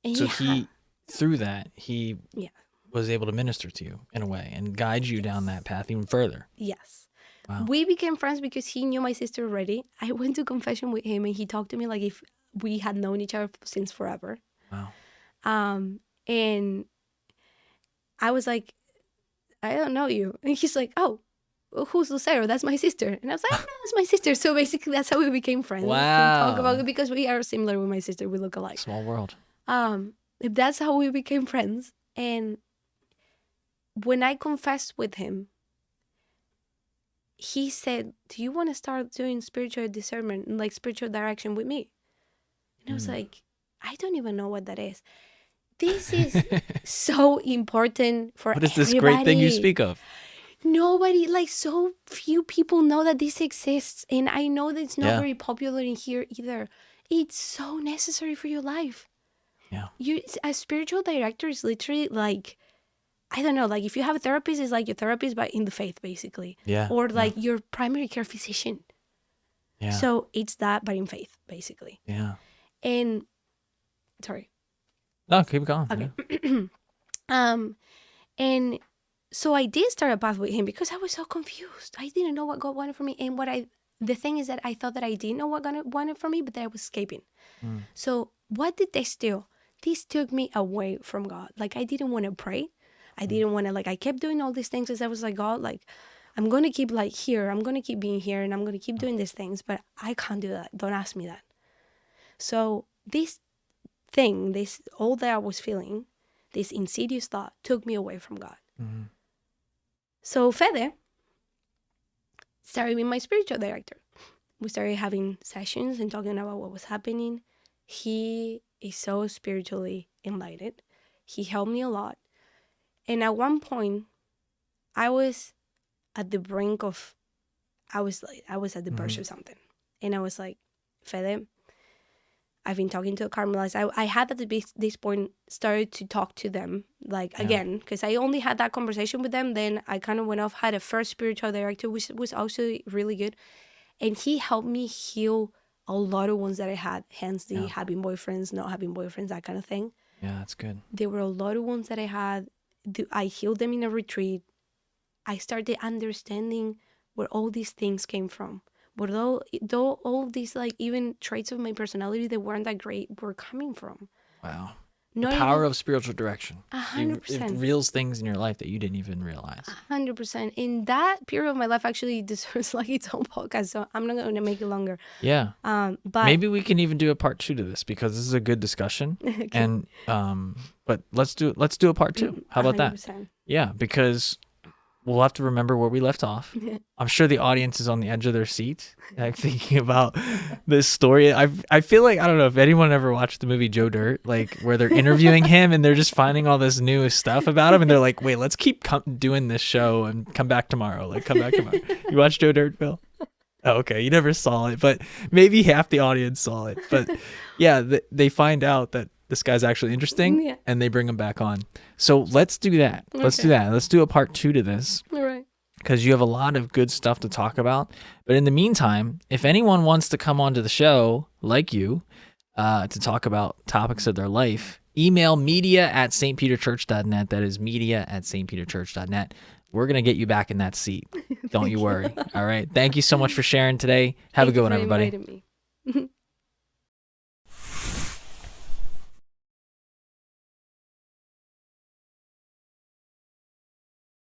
And So he through that, he yeah. was able to minister to you in a way and guide you down that path even further. Yes. Wow. We became friends because he knew my sister already. I went to confession with him and he talked to me like if we had known each other since forever. Wow. And I was like, I don't know you. And he's like, oh, who's Lucero? That's my sister. And I was like, oh, that's my sister. So basically that's how we became friends. Wow. And talk about it because we are similar with my sister. We look alike. Small world. That's how we became friends. And when I confessed with him, he said, do you want to start doing spiritual discernment, like spiritual direction with me? And I was like, I don't even know what that is. This is so important for What is everybody. this great thing you speak of? Nobody, like so few people know that this exists. And I know that it's not very popular in here either. It's so necessary for your life. Yeah. A spiritual director is literally like, I don't know, like if you have a therapist, it's like your therapist, but in the faith, basically. Yeah. Or like your primary care physician. Yeah. So it's that, but in faith, basically. Yeah. And, sorry. No, keep going. Okay. Yeah. And so I did start a path with him because I was so confused. I didn't know what God wanted for me. And the thing is that I thought that I didn't know what God wanted for me, but that I was escaping. So what did this do? This took me away from God. Like I didn't want to pray. I didn't want to, like, I kept doing all these things as I was like, God, like, I'm going to keep like here. I'm going to keep being here and I'm going to keep doing these things, but I can't do that. Don't ask me that. So this thing, all that I was feeling, this insidious thought took me away from God. Mm-hmm. So Fede started being my spiritual director. We started having sessions and talking about what was happening. He is so spiritually enlightened. He helped me a lot. And at one point, I was at the brink of, I was at the verge of something. And I was like, Fede, I've been talking to the Carmelites. I had at this point started to talk to them, like, again, because I only had that conversation with them. Then I kind of went off, had a first spiritual director, which was also really good. And he helped me heal a lot of ones that I had, hence the having boyfriends, not having boyfriends, that kind of thing. Yeah, that's good. There were a lot of ones that I had. I healed them in a retreat. I started understanding where all these things came from. But though all these, like, even traits of my personality that weren't that great were coming from. Wow. The power of spiritual direction. 100%. It reveals things in your life that you didn't even realize. 100%. In that period of my life actually deserves like its own podcast, so I'm not going to make it longer. Yeah. But maybe we can even do a part 2 to this because this is a good discussion. Okay. And but let's do a part 2. How about 100%. That? Yeah, because we'll have to remember where we left off. I'm sure the audience is on the edge of their seat, like, thinking about this story. I feel like, I don't know if anyone ever watched the movie Joe Dirt, like where they're interviewing him and they're just finding all this new stuff about him, and they're like, wait, let's keep doing this show and come back tomorrow. Like, come back tomorrow. You watched Joe Dirt, Bill? Oh, okay, you never saw it, but maybe half the audience saw it. But yeah, they find out that this guy's actually interesting, and they bring him back on. So let's do that. Okay. Let's do that. Let's do a part 2 to this. All right. Because you have a lot of good stuff to talk about. But in the meantime, if anyone wants to come onto the show, like you, to talk about topics of their life, email media@stpeterchurch.net. That is media@stpeterchurch.net. We're going to get you back in that seat. Don't you worry. All right. Thank you so much for sharing today. Have a good one, everybody.